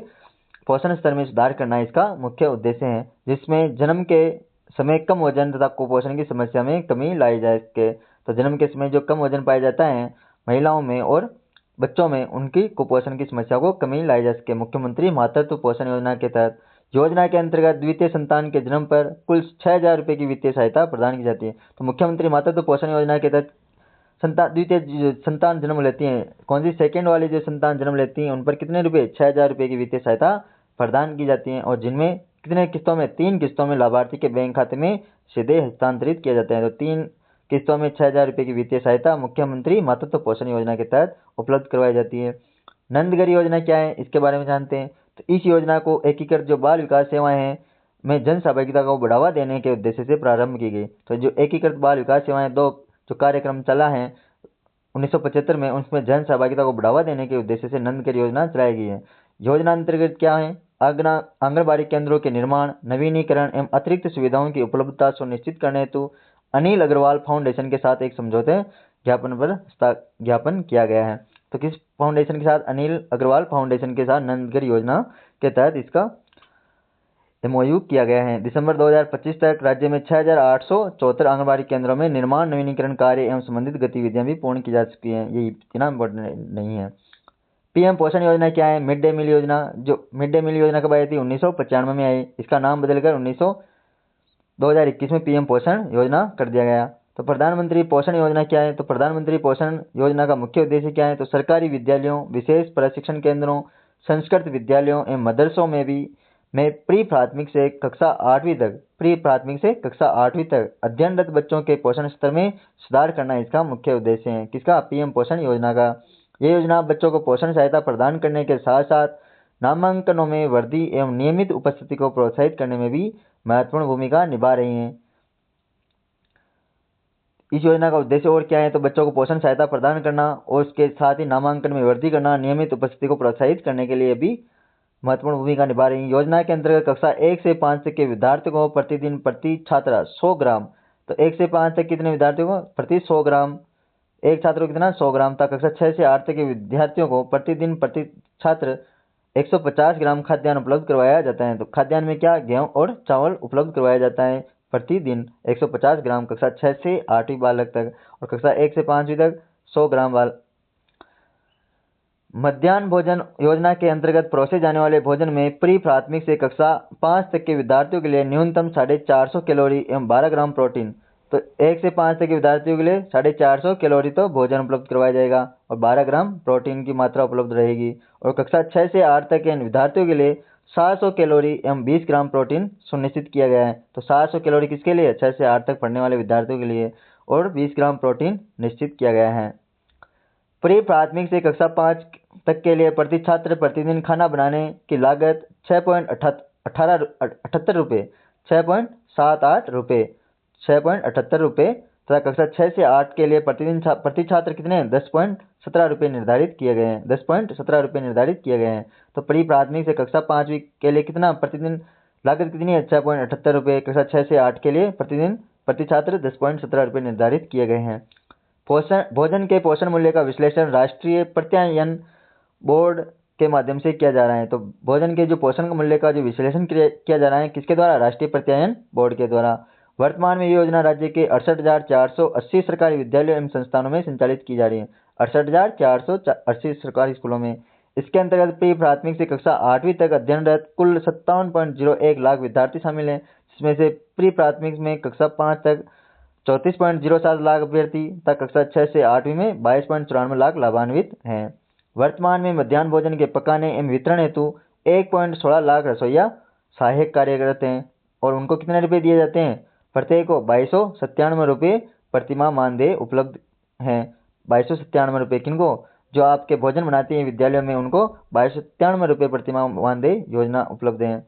पोषण स्तर में सुधार करना इसका मुख्य उद्देश्य है, जिसमें जन्म के समय कम वजन तथा कुपोषण की समस्या में कमी लाई जा सके। तो जन्म के समय जो कम वजन पाया जाता है महिलाओं में और बच्चों में, उनकी कुपोषण की समस्या को कमी लाई जा सके। मुख्यमंत्री मातृत्व पोषण योजना के तहत योजना के अंतर्गत द्वितीय संतान के जन्म पर कुल 6,000 रुपये की वित्तीय सहायता प्रदान की जाती है। तो मुख्यमंत्री मातृत्व पोषण योजना के तहत द्वितीय संतान जन्म लेती हैं, कौन सी सेकेंड वाली जो संतान जन्म लेती हैं उन पर कितने रुपए, 6,000 रुपये की वित्तीय सहायता प्रदान की जाती है, और जिनमें कितने किस्तों में, 3 किस्तों में लाभार्थी के बैंक खाते में सीधे हस्तांतरित किया जाता है। तो 3 किस्तों में 6,000 रुपये की वित्तीय सहायता मुख्यमंत्री मातृत्व पोषण योजना के तहत उपलब्ध करवाई जाती है। नंदगरी योजना क्या है, इसके बारे में जानते हैं। तो इस योजना को एकीकृत जो बाल विकास सेवाएं हैं में जन सहभागिता को बढ़ावा देने के उद्देश्य से प्रारंभ की गई। तो जो एकीकृत बाल विकास सेवाएं 2 जो कार्यक्रम चला है 1975 में, उसमें जन सहभागिता को बढ़ावा देने के उद्देश्य से नंदगरी योजना चलाई गई है। योजना अंतर्गत क्या है, आंगनबाड़ी केंद्रों के निर्माण, नवीनीकरण एवं अतिरिक्त सुविधाओं की उपलब्धता सुनिश्चित करने हेतु अनिल अग्रवाल फाउंडेशन के साथ एक समझौते ज्ञापन पर ज्ञापन किया गया है। तो किस फाउंडेशन के साथ, अनिल अग्रवाल फाउंडेशन के साथ नंदगरी योजना के तहत इसका एमओयू किया गया है। दिसंबर 2025 तक राज्य में 6,874 आंगनबाड़ी केंद्रों में निर्माण, नवीनीकरण कार्य एवं संबंधित गतिविधियां भी पूर्ण की जा चुकी हैं। ये इतना इम्पोर्टेंट नहीं है। पीएम पोषण योजना क्या है, मिड डे मील योजना। जो मिड डे मील योजना कब आई थी, 1995 में आई। इसका नाम बदलकर 2021 में पीएम पोषण योजना कर दिया गया। तो प्रधानमंत्री पोषण योजना क्या है, तो प्रधानमंत्री पोषण योजना का मुख्य उद्देश्य क्या है, तो सरकारी विद्यालयों, विशेष प्रशिक्षण केंद्रों, संस्कृत विद्यालयों एवं मदरसों में प्री प्राथमिक से कक्षा 8वीं तक अध्ययनरत बच्चों के पोषण स्तर में सुधार करना इसका मुख्य उद्देश्य है। किसका, पीएम पोषण योजना का। ये योजना बच्चों को पोषण सहायता प्रदान करने के साथ साथ नामांकनों में वृद्धि एवं नियमित उपस्थिति को प्रोत्साहित करने में भी महत्वपूर्ण भूमिका निभा रही है। इस योजना का उद्देश्य और क्या है, तो बच्चों को पोषण सहायता प्रदान करना और उसके साथ ही नामांकन में वृद्धि करना, नियमित उपस्थिति को प्रोत्साहित करने के लिए भी महत्वपूर्ण भूमिका निभा रही है। योजना के अंतर्गत कक्षा 1 से 5 तक के विद्यार्थियों को प्रतिदिन प्रति छात्र 100 ग्राम, तो 1 से 5 तक कितने विद्यार्थियों को प्रति 100 ग्राम, एक छात्र को कितना 100 ग्राम तक। कक्षा 6 से 8 तक के विद्यार्थियों को प्रतिदिन प्रति छात्र 150 ग्राम खाद्यान्न उपलब्ध करवाया जाता है। तो खाद्यान्न में क्या, गेहूं और चावल उपलब्ध करवाया जाता है प्रतिदिन 150 ग्राम कक्षा 6 से 8वीं बालक तक, और कक्षा 1 से 5वीं तक 100 ग्राम मध्याह्न भोजन योजना के अंतर्गत परोसे जाने वाले भोजन में प्री प्राथमिक से कक्षा 5 तक के विद्यार्थियों के लिए न्यूनतम 450 कैलोरी एवं 12 ग्राम प्रोटीन। तो 1 से 5 तक के विद्यार्थियों के लिए 450 कैलोरी तो भोजन उपलब्ध करवाया जाएगा और 12 ग्राम प्रोटीन की मात्रा उपलब्ध रहेगी। और कक्षा 6 से 8 तक के विद्यार्थियों के लिए 700 कैलोरी एवं 20 ग्राम प्रोटीन सुनिश्चित किया गया है। तो 700 कैलोरी किसके लिए, 6 से 8 तक पढ़ने वाले विद्यार्थियों के लिए, और 20 ग्राम प्रोटीन निश्चित किया गया है। प्री प्राथमिक से कक्षा 5 तक के लिए प्रति छात्र प्रतिदिन खाना बनाने की लागत 6.78 रुपये, 6.78 रुपये तथा कक्षा 6 से 8 के लिए प्रतिदिन प्रति छात्र कितने 10.17 रुपये निर्धारित किए गए हैं, 10.17 रुपये निर्धारित किए गए हैं। तो प्री प्राथमिक से कक्षा 5वीं के लिए कितना प्रतिदिन लागत कितनी है, 6.78 रुपये। कक्षा 6 से 8 के लिए प्रतिदिन प्रति छात्र 10.17 रुपये निर्धारित किए गए हैं। भोजन के पोषण मूल्य का विश्लेषण राष्ट्रीय प्रत्यायन बोर्ड के माध्यम से किया जा रहा है। तो भोजन के जो पोषण मूल्य का जो विश्लेषण किया जा रहा है किसके द्वारा, राष्ट्रीय प्रत्यायन बोर्ड के द्वारा। वर्तमान में ये योजना राज्य के 68,480 सरकारी विद्यालयों एवं संस्थानों में संचालित की जा रही है, 68,480 सरकारी स्कूलों में। इसके अंतर्गत प्री प्राथमिक से कक्षा 8वीं तक अध्ययनरत कुल 57.01 लाख विद्यार्थी शामिल हैं, जिसमें से प्री प्राथमिक में कक्षा 5 तक 34.07 लाख अभ्यर्थी तथा कक्षा 6 से 8वीं में 22.94 लाख लाभान्वित हैं। वर्तमान में मध्याह्न भोजन के पकाने एवं वितरण हेतु 1.16 लाख रसोइया सहायक कार्यरत हैं और उनको कितने रुपए दिए जाते हैं, प्रत्येक को 2297 रुपये प्रतिमाह मानदेय उपलब्ध हैं। 2297 रुपये किनको, जो आपके भोजन बनाते हैं विद्यालयों में, उनको 2297 रुपये प्रतिमाह मानदेय योजना उपलब्ध है।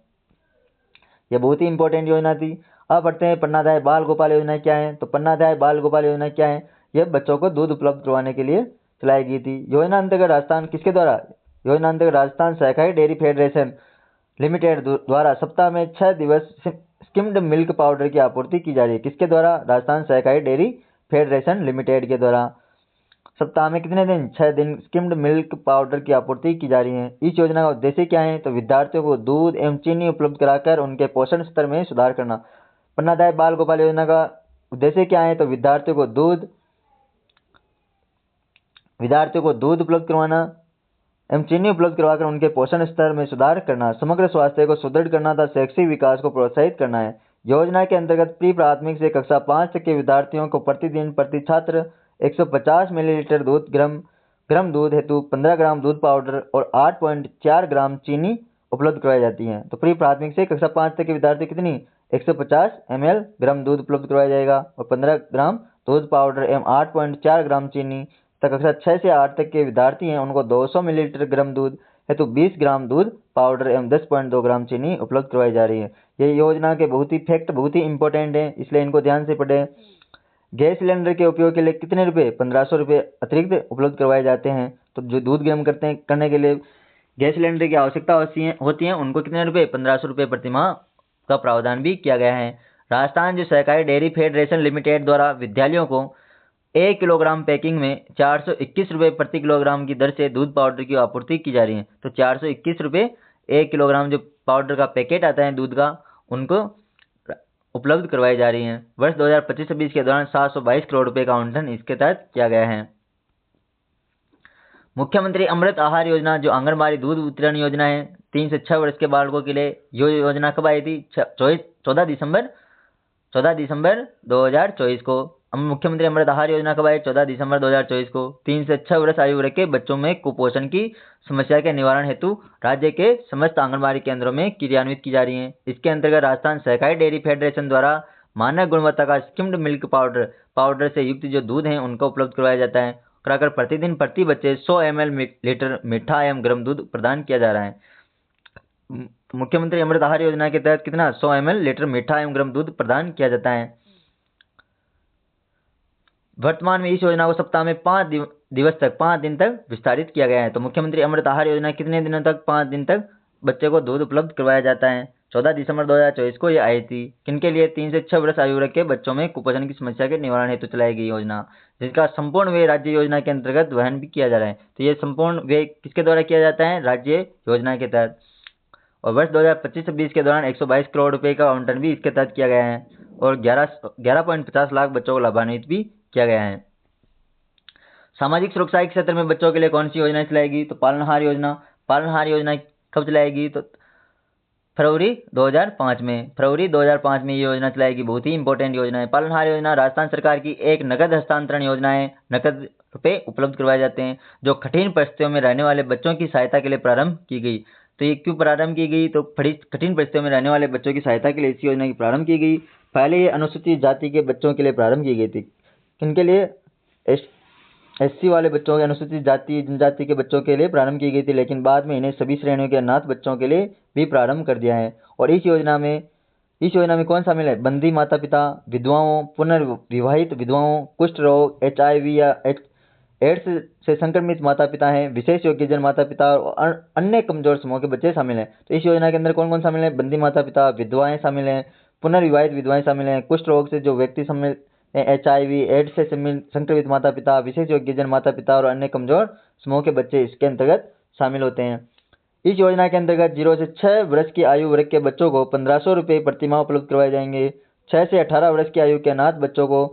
यह बहुत ही इंपॉर्टेंट योजना थी। अब बढ़ते हैं पन्नाधाय बाल गोपाल योजना क्या है। तो पन्नाधाय बाल गोपाल योजना क्या है, यह बच्चों को दूध उपलब्ध करवाने के लिए चलाई गई थी। योजना अंतर्गत राजस्थान किसके द्वारा, योजना अंतर्गत राजस्थान सहकारी डेयरी फेडरेशन लिमिटेड द्वारा सप्ताह में 6 दिवस स्किम्ड मिल्क पाउडर की आपूर्ति की जा रही है। किसके द्वारा, राजस्थान सहकारी डेयरी फेडरेशन लिमिटेड के द्वारा सप्ताह में कितने दिन? 6 दिन स्किम्ड मिल्क पाउडर की आपूर्ति की जा रही है। इस योजना का उद्देश्य क्या है? तो विद्यार्थियों को दूध एवं चीनी उपलब्ध कराकर उनके पोषण स्तर में सुधार करना। पन्नादाय बाल गोपाल योजना का उद्देश्य क्या है? तो विद्यार्थियों को दूध उपलब्ध करवाना एवं चीनी उपलब्ध करवाकर उनके पोषण स्तर में सुधार करना, समग्र स्वास्थ्य को सुदृढ़ करना तथा शैक्षिक विकास को प्रोत्साहित करना है। योजना के अंतर्गत प्री प्राथमिक से कक्षा 5 तक के विद्यार्थियों को प्रतिदिन प्रति छात्र 150 मिलीलीटर ग्राम दूध हेतु 15 ग्राम दूध पाउडर और 8.4 ग्राम चीनी उपलब्ध करवाई जाती है। तो प्री प्राथमिक से कक्षा 5 तक के विद्यार्थी कितनी 150 ml ग्राम दूध उपलब्ध करवाया जाएगा और 15 ग्राम दूध पाउडर एवं 8.4 ग्राम चीनी। कक्षा 6 से 8 तक के विद्यार्थी हैं उनको 200 मिलीलीटर गर्म दूध हेतु 20 ग्राम दूध पाउडर एवं 10.2 ग्राम चीनी उपलब्ध करवाई जा रही है। ये योजना के बहुत ही इंपॉर्टेंट है, इसलिए इनको ध्यान से पढ़ें। गैस सिलेंडर के उपयोग के लिए कितने रुपए? 1500 रुपये अतिरिक्त उपलब्ध करवाए जाते हैं। तो जो दूध गर्म करने के लिए गैस सिलेंडर की आवश्यकता होती है उनको कितने रुपये? 1500 रुपये प्रतिमाह का प्रावधान भी किया गया है। राजस्थान जो सहकारी डेयरी फेडरेशन लिमिटेड द्वारा विद्यालयों को 1 किलोग्राम पैकिंग में 421 रुपये प्रति किलोग्राम की दर से दूध पाउडर की आपूर्ति की जा रही है। तो 421 रुपये 1 किलोग्राम जो पाउडर का पैकेट आता है दूध का, उनको उपलब्ध करवाई जा रही है। वर्ष 2025-26 के दौरान 722 करोड़ रुपए का आवंटन इसके तहत किया गया है। मुख्यमंत्री अमृत आहार योजना जो आंगनबाड़ी दूध वितरण योजना है 3 से 6 वर्ष के बालकों के लिए, ये योजना कब आई थी? 14 दिसंबर 2024 को। मुख्यमंत्री अमृत आहार योजना कब आई? 14 दिसंबर 2024 को। 3 से 6 वर्ष आयु वर्ग के बच्चों में कुपोषण की समस्या के निवारण हेतु राज्य के समस्त आंगनबाड़ी केंद्रों में क्रियान्वित की जा रही है। इसके अंतर्गत राजस्थान सहकारी डेयरी फेडरेशन द्वारा मानक गुणवत्ता का स्किम्ड मिल्क पाउडर से युक्त जो दूध है उनको उपलब्ध करवाया जाता है, कराकर प्रतिदिन प्रति बच्चे 100 ml लीटर मीठा एवं गर्म दूध प्रदान किया जा रहा है। मुख्यमंत्री अमृत आहार योजना के तहत कितना 100 ml लीटर मीठा एवं गर्म दूध प्रदान किया जाता है। वर्तमान में इस योजना को सप्ताह में 5 दिन तक विस्तारित किया गया है। तो मुख्यमंत्री अमृत आहार योजना कितने दिनों तक? 5 दिन तक बच्चे को दूध उपलब्ध करवाया जाता है। 14 दिसंबर 2024 को ये आई थी। किनके लिए? 3 से 6 वर्ष आयु वर्ग के बच्चों में कुपोषण की समस्या के निवारण हेतु चलाई गई योजना, जिसका संपूर्ण व्यय राज्य योजना के अंतर्गत वहन भी किया जा रहा है। तो ये संपूर्ण व्यय किसके द्वारा किया जाता है? राज्य योजना के तहत। और वर्ष 2025-26 के दौरान 122 करोड़ रुपए का आवंटन भी इसके तहत किया गया है और 11.50 लाख बच्चों को लाभान्वित भी किया गया है। सामाजिक सुरक्षा के क्षेत्र में बच्चों के लिए कौन सी योजना चलाएगी? तो पालनहार योजना कब चलाएगी? तो फरवरी 2005 में ये योजना चलाएगी। बहुत ही इंपॉर्टेंट योजना है। पालनहार योजना राजस्थान सरकार की एक नकद हस्तांतरण योजना है। नकद रुपए उपलब्ध करवाए जाते हैं जो कठिन परिस्थितियों में रहने वाले बच्चों की सहायता के लिए प्रारंभ की गई। तो ये क्यों प्रारंभ की गई? तो कठिन परिस्थितियों में रहने वाले बच्चों की सहायता के लिए इस योजना की प्रारंभ की गई। पहले ये अनुसूचित जाति के बच्चों के लिए प्रारंभ की गई थी। किनके लिए? SC वाले बच्चों के, अनुसूचित जाति जनजाति के बच्चों के लिए प्रारंभ की गई थी, लेकिन बाद में इन्हें सभी श्रेणियों के अनाथ बच्चों के लिए भी प्रारंभ कर दिया है। और इस योजना में कौन शामिल है? बंदी माता पिता, विधवाओं, पुनर्विवाहित विधवाओं, कुष्ठ रोग, HIV या एड्स से संक्रमित माता पिता हैं, विशेष योग्यजन माता पिता और अन्य कमजोर समूह के बच्चे शामिल हैं। तो इस योजना के अंदर कौन कौन शामिल है? बंदी माता पिता, विधवाएं शामिल हैं, पुनर्विवाहित विधवाएं शामिल हैं, कुष्ठ रोग से जो व्यक्ति शामिल, HIV एड्स से संक्रमित माता पिता, विशेष योग्यजन माता पिता और अन्य कमजोर समूह के बच्चे इसके अंतर्गत शामिल होते हैं। इस योजना के अंतर्गत 0 से 6 वर्ष की आयु वर्ग के बच्चों को 1500 रुपये प्रतिमाह उपलब्ध करवाए जाएंगे। 6 से 18 वर्ष की आयु के अनाथ बच्चों को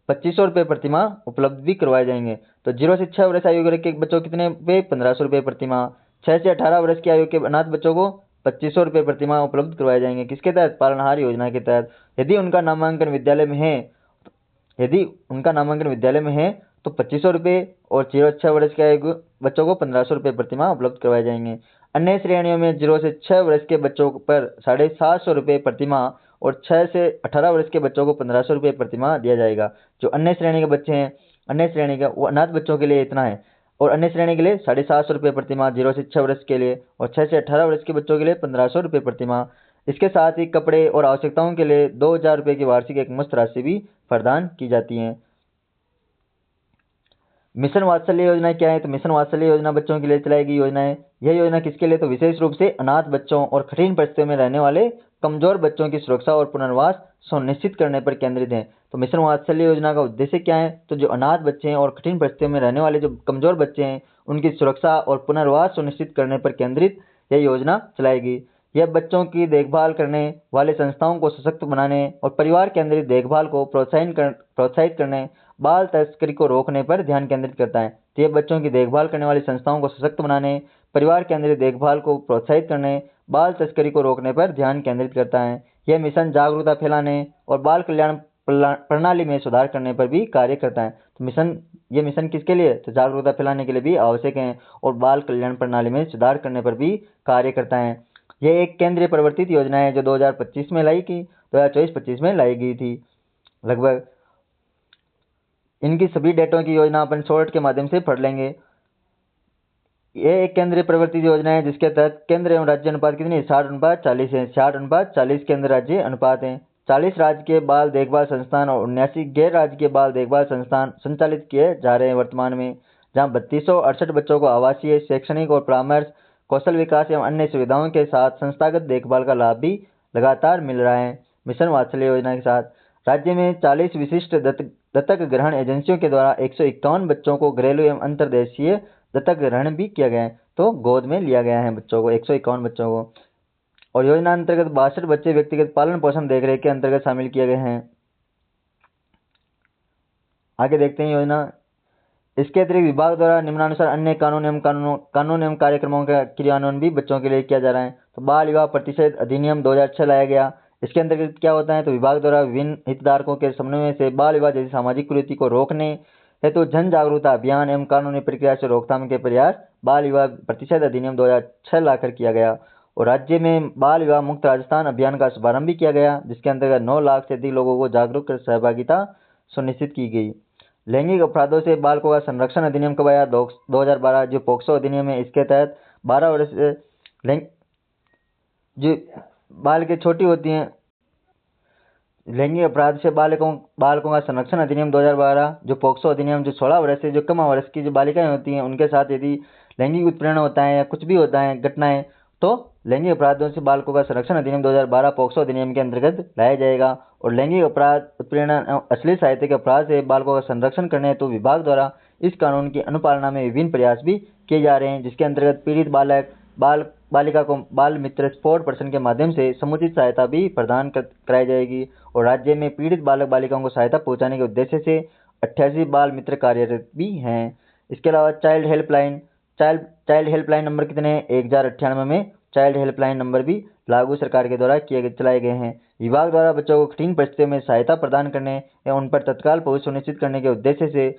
2500 रुपये प्रतिमाह उपलब्ध भी करवाए जाएंगे। तो 0 से 6 वर्ष आयु वर्ग के बच्चों कितने रुपये? 1500 रुपये प्रतिमाह। 6 से 18 वर्ष की आयु के अनाथ बच्चों को 2500 रुपये प्रतिमाह उपलब्ध करवाए जाएंगे। किसके तहत? पालनहार योजना के तहत। यदि उनका नामांकन विद्यालय में है तो 2500 रुपये और 0 से 6 वर्ष के आयु बच्चों को 1500 रुपये प्रतिमाह उपलब्ध करवाए जाएंगे। अन्य श्रेणियों में 0 से 6 वर्ष के बच्चों पर 750 रुपये प्रतिमाह और 6 से 18 वर्ष के बच्चों को 1500 रुपये प्रतिमाह दिया जाएगा। जो अन्य श्रेणी के बच्चे हैं, अन्य श्रेणी का वो अनाथ बच्चों के लिए इतना है और अन्य श्रेणी के लिए 750 रुपये प्रतिमाह 0 से 6 वर्ष के लिए और 6 से 18 वर्ष के बच्चों के लिए 1500 रुपये प्रतिमाह। इसके साथ ही कपड़े और आवश्यकताओं के लिए 2000 रुपये की वार्षिक एकमुश्त राशि भी प्रदान की जाती है। मिशन वात्सल्य योजना क्या है? तो मिशन वात्सल्य योजना बच्चों के लिए चलाई गई योजना है। यह योजना किसके लिए? तो विशेष रूप से अनाथ बच्चों और कठिन परिस्थितियों में रहने वाले कमजोर बच्चों की सुरक्षा और पुनर्वास सुनिश्चित करने पर केंद्रित है। तो मिशन वात्सल्य योजना का उद्देश्य क्या है? तो जो अनाथ बच्चे हैं और कठिन परिस्थितियों में रहने वाले जो कमजोर बच्चे हैं उनकी सुरक्षा और पुनर्वास सुनिश्चित करने पर केंद्रित यह योजना चलाएगी। यह बच्चों की देखभाल करने वाले संस्थाओं को सशक्त बनाने और परिवार केंद्रित देखभाल को प्रोत्साहित करने, बाल तस्करी को रोकने पर ध्यान केंद्रित करता है। तो यह बच्चों की देखभाल करने वाली संस्थाओं को सशक्त बनाने, परिवार केंद्रित देखभाल को प्रोत्साहित करने, बाल तस्करी को रोकने पर ध्यान केंद्रित करता है। यह मिशन जागरूकता फैलाने और बाल कल्याण प्रणाली में सुधार करने पर भी कार्य करता है। तो ये मिशन किसके लिए? तो जागरूकता फैलाने के लिए भी आवश्यक है और बाल कल्याण प्रणाली में सुधार करने पर भी कार्य करता है। यह एक केंद्रीय प्रवर्तित योजना है जो 2025 में लाई की 2024-25 में लाई गई थी। लगभग इनकी सभी डेटों की योजना अपन शॉर्ट के माध्यम से पढ़ लेंगे। यह एक केंद्रीय प्रवर्तित योजना है जिसके तहत केंद्र एवं राज्य अनुपात कितनी है? 60:40 है। 60:40 केंद्र राज्य अनुपात है। 40 राजकीय बाल देखभाल संस्थान और 79 गैर राजकीय बाल देखभाल संस्थान संचालित किए जा रहे हैं वर्तमान में, जहां 3268 बच्चों को आवासीय, शैक्षणिक और परामर्श, कौशल विकास एवं अन्य सुविधाओं के साथ संस्थागत देखभाल का लाभ भी लगातार मिल रहा है। मिशन वात्सल्य योजना के साथ राज्य में 40 विशिष्ट दत्तक ग्रहण एजेंसियों के द्वारा 151 बच्चों को घरेलू एवं अंतर्देशीय दत्तक ग्रहण भी किया गया है। तो गोद में लिया गया है बच्चों को, 151 बच्चों को। और योजना अंतर्गत 62 बच्चे व्यक्तिगत पालन पोषण देखरेख के अंतर्गत शामिल किए गए हैं। आगे देखते हैं योजना। इसके अतिरिक्त विभाग द्वारा निम्नानुसार अन्य कानून एवं कार्यक्रमों का क्रियान्वयन भी बच्चों के लिए किया जा रहा है। तो बाल विवाह प्रतिषेध अधिनियम 2006 लाया गया। इसके अंतर्गत क्या होता है? तो विभाग द्वारा विभिन्न हितधारकों के समन्वय से बाल विवाह जैसी सामाजिक कुरीति को रोकने हेतु जन जागरूकता अभियान एवं कानूनी प्रक्रिया से रोकथाम के प्रयास बाल विवाह प्रतिषेध अधिनियम 2006 लाकर किया गया। और राज्य में बाल विवाह मुक्त राजस्थान अभियान का शुभारंभ भी किया गया, जिसके अंतर्गत 9 लाख से अधिक लोगों को जागरूक कर सहभागिता सुनिश्चित की गई। लैंगिक अपराधों से बालकों का संरक्षण अधिनियम कब आया? 2012, जो पोक्सो अधिनियम है। इसके तहत 12 वर्ष से जो बाल के छोटी होती हैं, लैंगिक अपराध से बालकों का संरक्षण अधिनियम 2012, जो पोक्सो अधिनियम, जो 16 वर्ष से जो कम वर्ष की जो बालिकाएं होती हैं उनके साथ यदि लैंगिक उत्पीड़न होता है या कुछ भी होता है घटनाएं, तो लैंगिक अपराधों से बालकों का संरक्षण अधिनियम 2012 पोक्सो अधिनियम के अंतर्गत लाया जाएगा। और लैंगिक अपराध, उत्पीड़न, अश्लील साहित्य के अपराध से बालकों का संरक्षण करने हेतु विभाग द्वारा इस कानून की अनुपालना में विभिन्न प्रयास भी किए जा रहे हैं, जिसके अंतर्गत पीड़ित बालिका को बाल मित्र सपोर्ट पर्सन के माध्यम से समुचित सहायता भी प्रदान कराई जाएगी। और राज्य में पीड़ित बालक बालिकाओं को सहायता पहुंचाने के उद्देश्य से 88 बाल मित्र कार्यरत भी हैं। इसके अलावा चाइल्ड हेल्पलाइन नंबर कितने हैं? 1098 में चाइल्ड हेल्पलाइन नंबर भी लागू सरकार के द्वारा चलाए गए हैं। विभाग द्वारा बच्चों को कठिन परिस्थितियों में सहायता प्रदान करने एवं उन पर तत्काल पहुंच सुनिश्चित करने के उद्देश्य से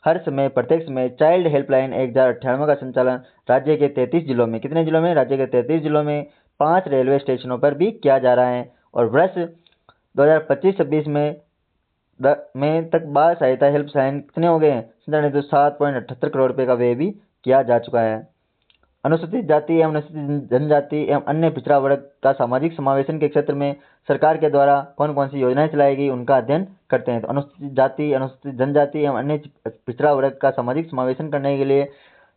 हर समय प्रत्येक समय चाइल्ड हेल्पलाइन 1098 का संचालन राज्य के 33 जिलों में, कितने जिलों में? राज्य के 33 जिलों में 5 रेलवे स्टेशनों पर भी किया जा रहा है। और वर्ष 2025-26 में तक बाल सहायता हेल्पलाइन कितने हो गए हैं? 7.78 करोड़ रुपए का व्यय भी किया जा चुका है। अनुसूचित जाति एवं अनुसूचित जनजाति एवं अन्य पिछड़ा वर्ग का सामाजिक समावेशन के क्षेत्र में सरकार के द्वारा कौन कौन सी योजनाएं चलाएगी उनका अध्ययन करते हैं। तो अनुसूचित जाति, अनुसूचित जनजाति एवं अन्य पिछड़ा वर्ग का सामाजिक समावेशन करने के लिए,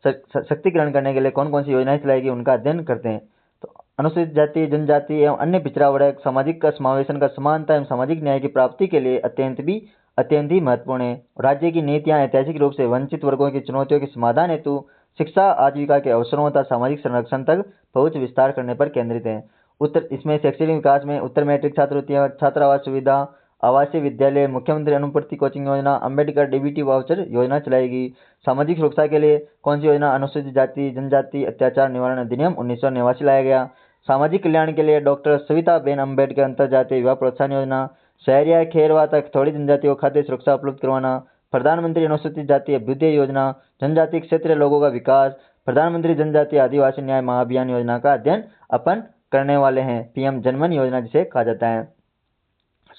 सशक्तिकरण करने के लिए कौन कौन सी योजनाएं चलाएगी उनका अध्ययन करते हैं। तो अनुसूचित जाति, जनजाति एवं अन्य पिछड़ा वर्ग सामाजिक का समावेशन का समानता एवं सामाजिक न्याय की प्राप्ति के लिए अत्यंत ही महत्वपूर्ण है। राज्य की नीतियां ऐतिहासिक रूप से वंचित वर्गों की चुनौतियों के समाधान हेतु शिक्षा, आजीविका के अवसरों तथा सामाजिक संरक्षण तक पहुंच विस्तार करने पर केंद्रित है। इसमें शैक्षणिक विकास में उत्तर मैट्रिक छात्रवृत्तियां, छात्रावास सुविधा, आवासीय विद्यालय, मुख्यमंत्री अनुपूर्ति कोचिंग योजना, अम्बेडकर डीबीटी वाउचर योजना चलाएगी। सामाजिक सुरक्षा के लिए कौन सी योजना? अनुसूचित जाति जनजाति अत्याचार निवारण अधिनियम 1989 लाया गया। सामाजिक कल्याण के लिए डॉक्टर सविता बेन अम्बेडकर अंतरजातीय विवाह प्रोत्साहन योजना, शहरिया खेरवा तक थोड़ी जनजाति को खाद्य सुरक्षा उपलब्ध करवाना, प्रधानमंत्री अनुसूचित जाति अभ्युदय योजना, जनजातीय क्षेत्र लोगों का विकास, प्रधानमंत्री जनजातीय आदिवासी न्याय महाअभियान योजना का अध्ययन अपन करने वाले हैं। पीएम जनमन योजना जिसे कहा जाता है।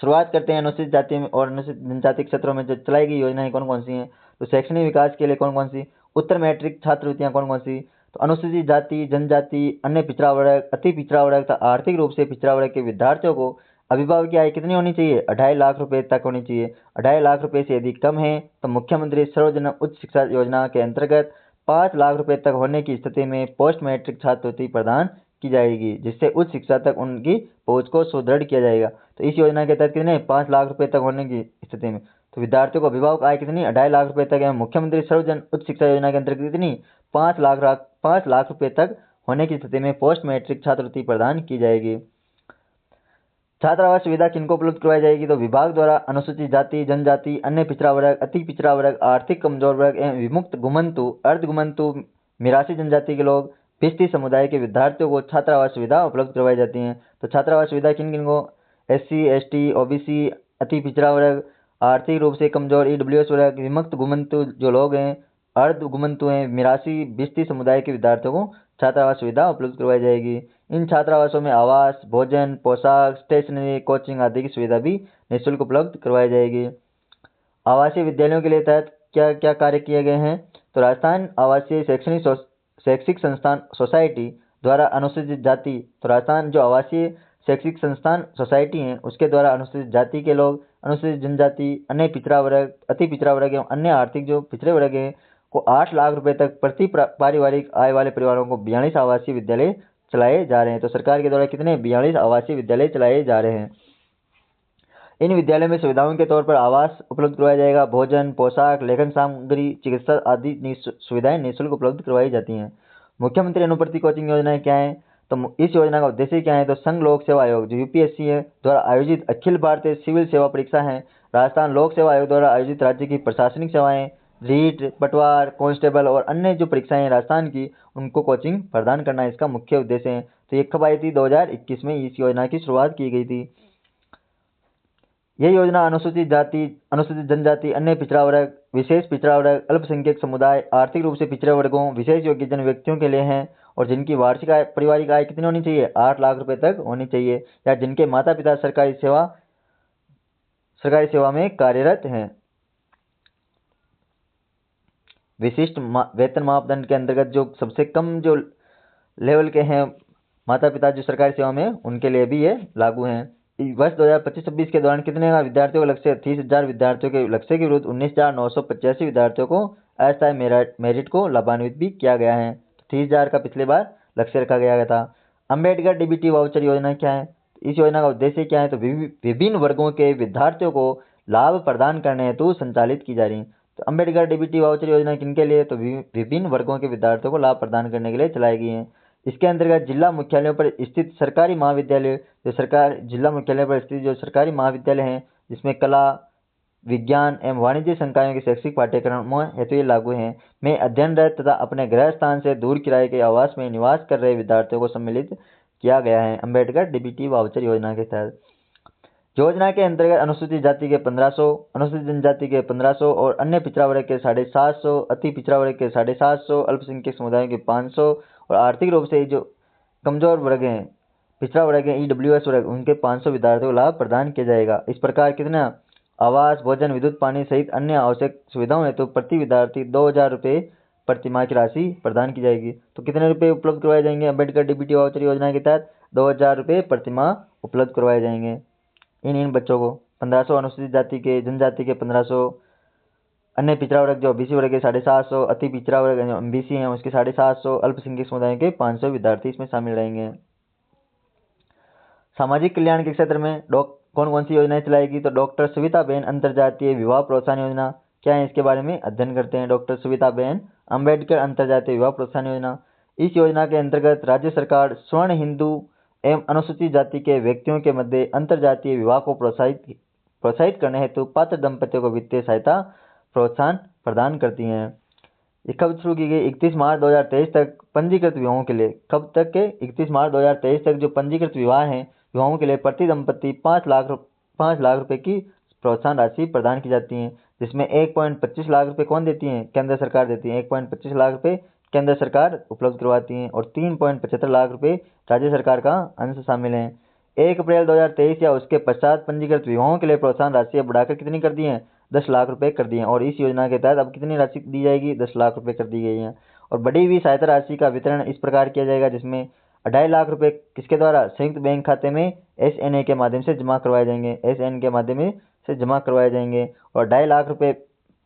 शुरुआत करते हैं अनुसूचित जाति और अनुसूचित जनजाति क्षेत्रों में जो चलाई गई योजनाएं कौन कौन सी हैं। तो शैक्षणिक विकास के लिए कौन कौन सी? उत्तर मैट्रिक छात्रवृत्तियां कौन कौन सी? तो अनुसूचित जाति, जनजाति, अन्य पिछड़ा वर्ग, अति पिछड़ा वर्ग तथा आर्थिक रूप से पिछड़ा वर्ग के विद्यार्थियों को अभिभावक की आय कितनी होनी चाहिए? 2.5 लाख रुपए तक होनी चाहिए। 2.5 लाख रुपए से यदि कम है तो मुख्यमंत्री सर्वजन उच्च शिक्षा योजना के अंतर्गत 5 लाख रुपए तक होने की स्थिति में पोस्ट मैट्रिक छात्रवृत्ति प्रदान की जाएगी, जिससे उच्च शिक्षा तक उनकी पहुंच को सुदृढ़ किया जाएगा। तो इस योजना के तहत कितने 5 लाख रुपए तक होने की स्थिति में तो विद्यार्थियों को अभिभावक आय कितनी 2.5 लाख रुपए तक है। मुख्यमंत्री सर्वजन उच्च शिक्षा योजना के अंतर्गत कितनी 5 लाख रुपए तक होने की स्थिति में पोस्ट मैट्रिक छात्रवृत्ति प्रदान की जाएगी। छात्रावास सुविधा किनको उपलब्ध करवाई जाएगी तो विभाग द्वारा अनुसूचित जाति, जनजाति, अन्य पिछड़ा वर्ग, अति पिछड़ा वर्ग, आर्थिक कमजोर वर्ग एवं विमुक्त, घुमंतु, अर्ध घुमंतु, मिरासी जनजाति के लोग, भिस्ती समुदाय के विद्यार्थियों को छात्रावास सुविधा उपलब्ध करवाई जाती है। तो छात्रावास सुविधा किन किन को SC, ST, OBC, अति पिछड़ा वर्ग, आर्थिक रूप से कमजोर, EWS वर्ग, विमुक्त, घुमंतु जो लोग हैं, अर्ध घुमंतु हैं, मिरासी, भिस्ती समुदाय के विद्यार्थियों को छात्रावास सुविधा उपलब्ध करवाई जाएगी। इन छात्रावासों में आवास, भोजन, पोशाक, स्टेशनरी, कोचिंग आदि की सुविधा भी निःशुल्क उपलब्ध करवाई जाएगी। आवासीय विद्यालयों के लिए तहत क्या क्या कार्य किए गए हैं तो राजस्थान आवासीय शैक्षिक संस्थान सोसाइटी द्वारा अनुसूचित जाति, तो राजस्थान जो आवासीय शैक्षिक संस्थान सोसाइटी है उसके द्वारा अनुसूचित जाति के लोग, अनुसूचित जनजाति, अन्य पिछड़ा वर्ग, अति पिछड़ा वर्ग एवं अन्य आर्थिक जो पिछड़े वर्ग है को 8 लाख रुपए तक प्रति पारिवारिक आय वाले परिवारों को 42 आवासीय विद्यालय चलाए जा रहे हैं। तो सरकार के द्वारा कितने 42 आवासीय विद्यालय चलाए जा रहे हैं। इन विद्यालयों में सुविधाओं के तौर पर आवास उपलब्ध करवाया जाएगा, भोजन, पोशाक, लेखन सामग्री, चिकित्सा आदि सुविधाएं निःशुल्क उपलब्ध करवाई जाती हैं। मुख्यमंत्री अनुपूर्ति कोचिंग योजनाएं क्या है तो इस योजना का उद्देश्य क्या है तो संघ लोक सेवा आयोग जो UPSC है द्वारा आयोजित अखिल भारतीय सिविल सेवा परीक्षा है, राजस्थान लोक सेवा आयोग द्वारा आयोजित राज्य की प्रशासनिक सेवाएं, रीट, पटवार, कांस्टेबल और अन्य जो परीक्षाएं हैं राजस्थान की उनको कोचिंग प्रदान करना इसका मुख्य उद्देश्य है। तो ये कब आई थी 2021 में इस योजना की शुरुआत की गई थी। यह योजना अनुसूचित जाति, अनुसूचित जनजाति, अन्य पिछड़ा वर्ग, विशेष पिछड़ा वर्ग, अल्पसंख्यक समुदाय, आर्थिक रूप से पिछड़े वर्गों, विशेष योग्यजन व्यक्तियों के लिए है और जिनकी वार्षिक आय पारिवारिक आय कितनी होनी चाहिए 8 लाख रुपए तक होनी चाहिए या जिनके माता पिता सरकारी सेवा में कार्यरत हैं। विशिष्ट वेतन मापदंड के अंतर्गत जो सबसे कम जो लेवल के हैं माता पिता जो सरकारी सेवा में उनके लिए भी ये लागू हैं। वर्ष 2025-26 के दौरान कितने विद्यार्थियों का लक्ष्य 30,000 विद्यार्थियों के लक्ष्य के विरुद्ध 19,985 विद्यार्थियों को अस्थायी मेरिट को लाभान्वित भी किया गया है। 30,000 का पिछले बार लक्ष्य रखा गया था। अम्बेडकर DBT वाउचर योजना क्या है, इस योजना का उद्देश्य क्या है तो विभिन्न वर्गों के विद्यार्थियों को लाभ प्रदान करने हेतु संचालित की जा रही है। तो अम्बेडकर DBT वाउचर योजना किनके लिए तो विभिन्न वर्गों के विद्यार्थियों को लाभ प्रदान करने के लिए चलाई गई है। इसके अंतर्गत जिला मुख्यालयों पर स्थित सरकारी महाविद्यालय जिला मुख्यालय पर स्थित जो सरकारी महाविद्यालय हैं जिसमें कला, विज्ञान एवं वाणिज्य संकायों के शैक्षिक पाठ्यक्रमों हेतु ये लागू हैं में अध्ययनरत तथा अपने गृह स्थान से दूर किराए के आवास में निवास कर रहे विद्यार्थियों को सम्मिलित किया गया है अम्बेडकर DBT वाउचर योजना के तहत। योजना के अंतर्गत अनुसूचित जाति के 1500, अनुसूचित जनजाति के 1500 और अन्य पिछड़ा वर्ग के 750, अति पिछड़ा वर्ग के 750, अल्पसंख्यक समुदायों के 500 और आर्थिक रूप से जो कमजोर वर्ग हैं पिछड़ा वर्ग है EWS वर्ग उनके 500 विद्यार्थियों को लाभ प्रदान किया जाएगा। इस प्रकार कितना आवास, भोजन, विद्युत, पानी सहित अन्य आवश्यक सुविधाओं हेतु प्रति विद्यार्थी 2,000 रुपये प्रति माह की राशि प्रदान की जाएगी। तो कितने रुपए उपलब्ध करवाए जाएंगे अम्बेडकर DBT वाउचर योजना के तहत 2,000 रुपये प्रति माह उपलब्ध करवाए जाएंगे इन बच्चों को। 1500 अनुसूचित जाति के, जनजाति के 1500, अन्य पिछड़ा वर्ग जो OBC वर्ग के 750, अति पिछड़ा वर्ग MBC है उसके 750, अल्पसंख्यक समुदाय के 500 विद्यार्थी इसमें शामिल रहेंगे। सामाजिक कल्याण के क्षेत्र में कौन कौन सी योजनाएं चलाएगी तो डॉक्टर सविताबेन अंतर्जातीय विवाह प्रोत्साहन योजना क्या है इसके बारे में अध्ययन करते हैं। डॉक्टर सविताबेन अम्बेडकर अंतर्जातीय विवाह प्रोत्साहन योजना, इस योजना के अंतर्गत राज्य सरकार स्वर्ण हिंदू एवं अनुसूचित जाति के व्यक्तियों के मध्य अंतर्जातीय विवाह को प्रोत्साहित करने हेतु पात्र दंपतियों को वित्तीय सहायता प्रोत्साहन प्रदान करती हैं। ये कब शुरू की गई 31 मार्च 2023 तक पंजीकृत विवाहों के लिए, कब तक के 31 मार्च 2023 तक जो पंजीकृत विवाह हैं विवाहों के लिए प्रति दंपति 5 लाख रुपए की प्रोत्साहन राशि प्रदान की जाती है जिसमें 1.25 लाख रुपए कौन देती है केंद्र सरकार देती है। 1.25 लाख रुपए केंद्र सरकार उपलब्ध करवाती है और 3.75 लाख रुपए राज्य सरकार का अंश शामिल है। 1 अप्रैल 2023 या उसके पश्चात पंजीकृत विवाहों के लिए प्रोत्साहन राशि बढ़ाकर कितनी कर दी है 10 लाख रुपए कर दी है और इस योजना के तहत अब कितनी राशि दी जाएगी 10 लाख रुपए कर दी गई है। और बढ़ी हुई सहायता राशि का वितरण इस प्रकार किया जाएगा जिसमें 2.5 लाख रुपए किसके द्वारा संयुक्त बैंक खाते में SNA के माध्यम से जमा करवाए जाएंगे, SN के माध्यम से जमा करवाए जाएंगे और 2.5 लाख रुपए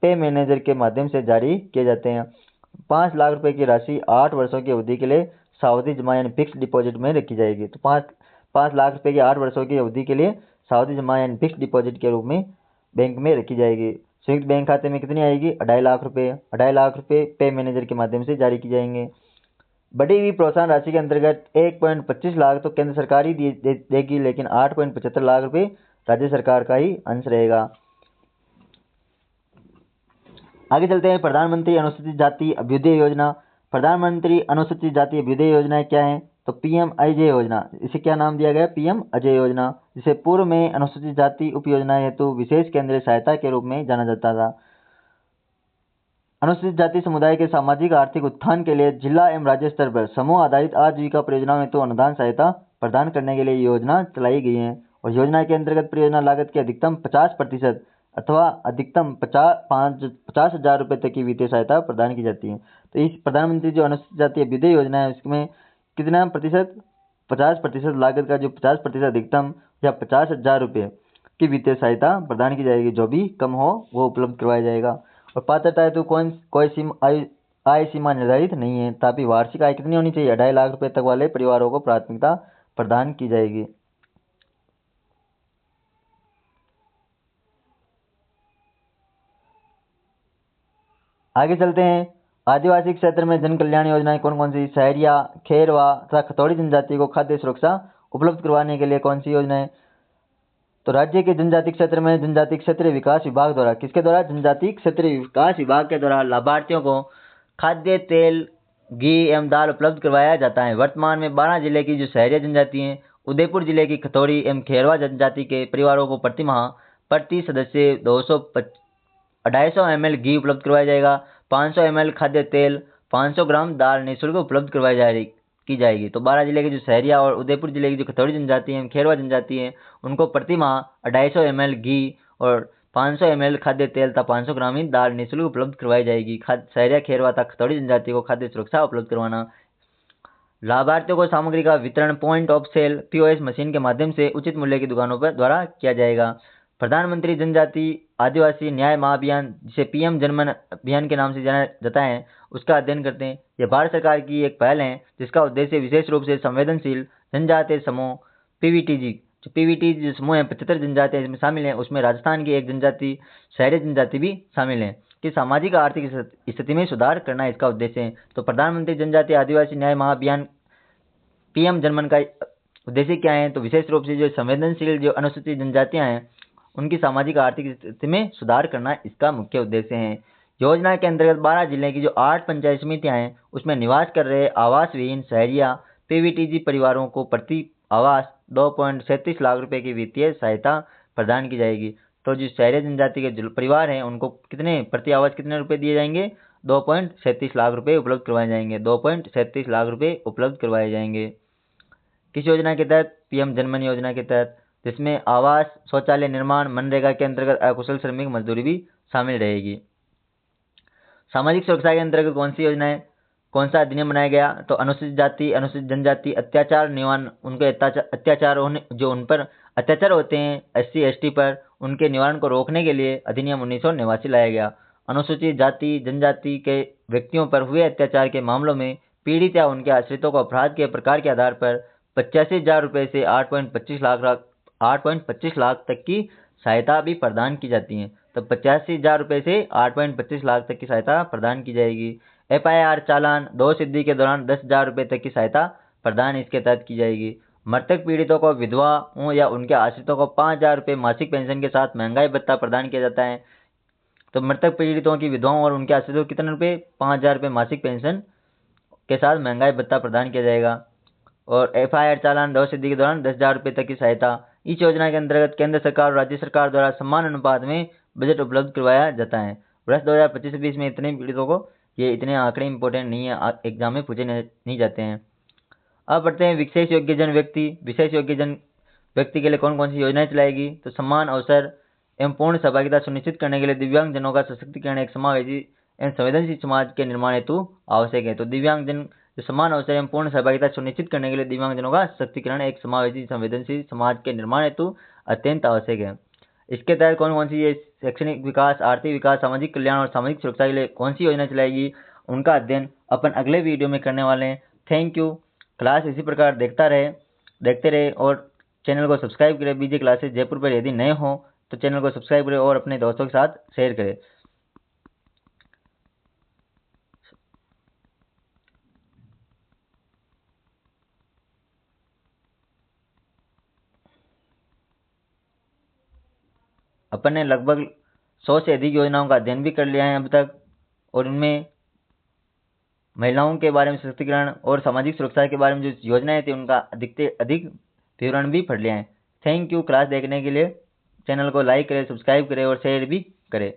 पे मैनेजर के माध्यम से जारी किए जाते हैं। 5 लाख रुपए की राशि 8 वर्षों की अवधि के लिए सावधि जमा यानी फिक्स डिपॉजिट में रखी जाएगी। तो 5 लाख रुपए की 8 वर्षों की अवधि के लिए सावधि जमा यानी फिक्स डिपॉजिट के रूप में बैंक में रखी जाएगी। संयुक्त बैंक खाते में कितनी आएगी? 2.5 लाख रुपए। 2.5 लाख रुपए पे मैनेजर के माध्यम से जारी की जाएंगे। बढ़ी हुई प्रोत्साहन राशि के अंतर्गत 1.25 लाख तो केंद्र सरकार ही देगी, लेकिन 8.75 लाख रुपए राज्य सरकार का ही अंश रहेगा। आगे चलते हैं, प्रधानमंत्री अनुसूचित जाति अभ्युदय योजना। प्रधानमंत्री अनुसूचित जाति अभ्युदय योजना क्या है? तो पीएम अजय योजना। इसे क्या नाम दिया गया? पीएम अजय योजना, जिसे पूर्व में अनुसूचित जाति उप योजना हेतु विशेष केंद्रीय सहायता के रूप में जाना जाता था। अनुसूचित जाति समुदाय के सामाजिक आर्थिक उत्थान के लिए जिला एवं राज्य स्तर पर समूह आधारित आजीविका परियोजनाओं हेतु अनुदान सहायता प्रदान करने के लिए योजना चलाई गई है। और योजना के अंतर्गत परियोजना लागत के अधिकतम 50% अथवा अधिकतम 50,000 रुपये तक की वित्तीय सहायता प्रदान की जाती है। तो इस प्रधानमंत्री जो अनुसूचित जाति अभ्युदय योजना है उसमें कितना प्रतिशत? 50% लागत का जो 50% अधिकतम या 50,000 रुपये की वित्तीय सहायता प्रदान की जाएगी। जो भी कम हो वो उपलब्ध करवाया जाएगा। और पात्रता है तो कोई आय सीमा निर्धारित नहीं है, तभी वार्षिक आय कितनी होनी चाहिए? 2.5 लाख रुपए तक वाले परिवारों को प्राथमिकता प्रदान की जाएगी। आगे चलते हैं, आदिवासी क्षेत्र में जन कल्याण योजनाएं कौन कौन सी? सहरिया, खेरवा तथा खतौड़ी जनजाति को खाद्य सुरक्षा उपलब्ध करवाने के लिए कौन सी योजनाएं? तो राज्य के जनजाति क्षेत्र में जनजाति क्षेत्रीय विकास विभाग द्वारा, किसके द्वारा? जनजाति क्षेत्रीय विकास विभाग के द्वारा लाभार्थियों को खाद्य तेल, घी एवं दाल उपलब्ध करवाया जाता है। वर्तमान में 12 जिले की जो सहरिया जनजाति हैं, उदयपुर जिले की खतौड़ी एवं खेरवा जनजाति के परिवारों को प्रति माह प्रति सदस्य 250 ml घी उपलब्ध करवाया जाएगा। 500 ml खाद्य तेल, 500 ग्राम दाल निःशुल्क उपलब्ध करवाई जाएगी। तो 12 जिले के जो सहरिया और उदयपुर जिले की जो खतौड़ी जनजाति है, खेरवा जनजाति है, उनको प्रति माह 250 ml घी और 500 ml खाद्य तेल तथा 500 ग्राम ही दाल निःशुल्क उपलब्ध करवाई जाएगी। सहरिया, खेरवा तथा खतौड़ी जनजाति को खाद्य सुरक्षा उपलब्ध करवाना। लाभार्थियों को सामग्री का वितरण point of sale POS machine के माध्यम से उचित मूल्य की दुकानों पर द्वारा किया जाएगा। प्रधानमंत्री जनजाति आदिवासी न्याय महाअभियान, जिसे PM जनमन अभियान के नाम से जाना जाता है, उसका अध्ययन करते हैं। यह भारत सरकार की एक पहल है जिसका उद्देश्य विशेष रूप से संवेदनशील जनजातीय समूह PVTG, जो PVTG समूह है 75 जनजातियां इसमें शामिल हैं, उसमें राजस्थान की एक जनजाति सहरिया जनजाति भी शामिल है, कि सामाजिक आर्थिक स्थिति में सुधार करना इसका उद्देश्य है। तो प्रधानमंत्री जनजातीय आदिवासी न्याय महाअभियान PM जनमन का उद्देश्य क्या है? तो विशेष रूप से जो संवेदनशील जो अनुसूचित जनजातियां हैं उनकी सामाजिक आर्थिक स्थिति में सुधार करना इसका मुख्य उद्देश्य है। योजना के अंतर्गत 12 जिले की जो 8 पंचायत समितियां हैं उसमें निवास कर रहे आवास विहीन सहरिया PVTG परिवारों को प्रति आवास 2.37 लाख रुपए की वित्तीय सहायता प्रदान की जाएगी। तो जो सहरिया जनजाति के जो परिवार हैं उनको कितने प्रति आवास कितने रुपए दिए जाएंगे? 2.37 लाख रुपए उपलब्ध करवाए जाएंगे। 2.37 लाख रुपए उपलब्ध करवाए जाएंगे। किस योजना के तहत? PM जनमन योजना के तहत, जिसमें आवास, शौचालय निर्माण, मनरेगा के अंतर्गत अकुशल श्रमिक मजदूरी भी शामिल रहेगी। सामाजिक सुरक्षा के अंतर्गत कौन सी योजना है? कौन सा अधिनियम बनाया गया? तो अनुसूचित जाति अनुसूचित जनजाति अत्याचार निवारण, उनके अत्याचार होने जो उन पर अत्याचार होते हैं SC ST पर, उनके निवारण को रोकने के लिए अधिनियम 1989 लाया गया। अनुसूचित जाति जनजाति के व्यक्तियों पर हुए अत्याचार के मामलों में पीड़ित या उनके आश्रितों को अपराध के प्रकार के आधार पर 85,000 रुपये से 8.25 लाख तक की सहायता भी प्रदान की जाती है। तो 85,000 रुपये से 8.25 लाख तक की सहायता प्रदान की जाएगी। FIR चालान 2 सिद्धि के दौरान 10,000 रुपये तक की सहायता प्रदान इसके तहत की जाएगी। मृतक पीड़ितों को विधवाओं या उनके आश्रितों को 5,000 रुपये मासिक पेंशन के साथ महंगाई भत्ता प्रदान किया जाता है। तो मृतक पीड़ितों की विधवाओं और उनके आश्रितों को कितने रुपये? 5,000 रुपये मासिक पेंशन के साथ महंगाई भत्ता प्रदान किया जाएगा। और FIR चालान 2 सिद्धि के दौरान 10,000 रुपये तक की सहायता। इस योजना के अंतर्गत केंद्र सरकार और राज्य सरकार द्वारा समान अनुपात में बजट उपलब्ध करवाया जाता है। वर्ष 2025-26 में इतने पीड़ितों को, ये इतने आंकड़े इंपॉर्टेंट नहीं है, एग्जाम में पूछे नहीं जाते हैं। अब बढ़ते हैं विशेष योग्य जन व्यक्ति। विशेष योग्य जन व्यक्ति के लिए कौन कौन सी योजनाएं चलाएगी? तो समान अवसर एवं पूर्ण सहभागिता सुनिश्चित करने के लिए दिव्यांग जनों का सशक्तिकरण एक समावेशी एवं संवेदनशील समाज के निर्माण हेतु आवश्यक है। तो दिव्यांग जन समान अवसर एवं पूर्ण सहभागिता सुनिश्चित करने के लिए दिव्यांगजनों का सशक्तिकरण एक समावेशी संवेदनशील समाज के निर्माण हेतु अत्यंत आवश्यक है। इसके तहत कौन कौन सी ये शैक्षणिक विकास, आर्थिक विकास, सामाजिक कल्याण और सामाजिक सुरक्षा के लिए कौन सी योजना चलाएगी, उनका अध्ययन अपन अगले वीडियो में करने वाले हैं। Thank you. क्लास इसी प्रकार देखते रहे और चैनल को सब्सक्राइब करें। बीजे क्लासेस जयपुर पर यदि नए हो तो चैनल को सब्सक्राइब करें और अपने दोस्तों के साथ शेयर करें। अपन ने लगभग 100 से अधिक योजनाओं का अध्ययन भी कर लिया है अब तक, और इनमें महिलाओं के बारे में सशक्तिकरण और सामाजिक सुरक्षा के बारे में जो योजनाएं थी उनका अधिक विवरण भी पढ़ लिया है। थैंक यू क्लास देखने के लिए। चैनल को लाइक करें, सब्सक्राइब करें और शेयर भी करें।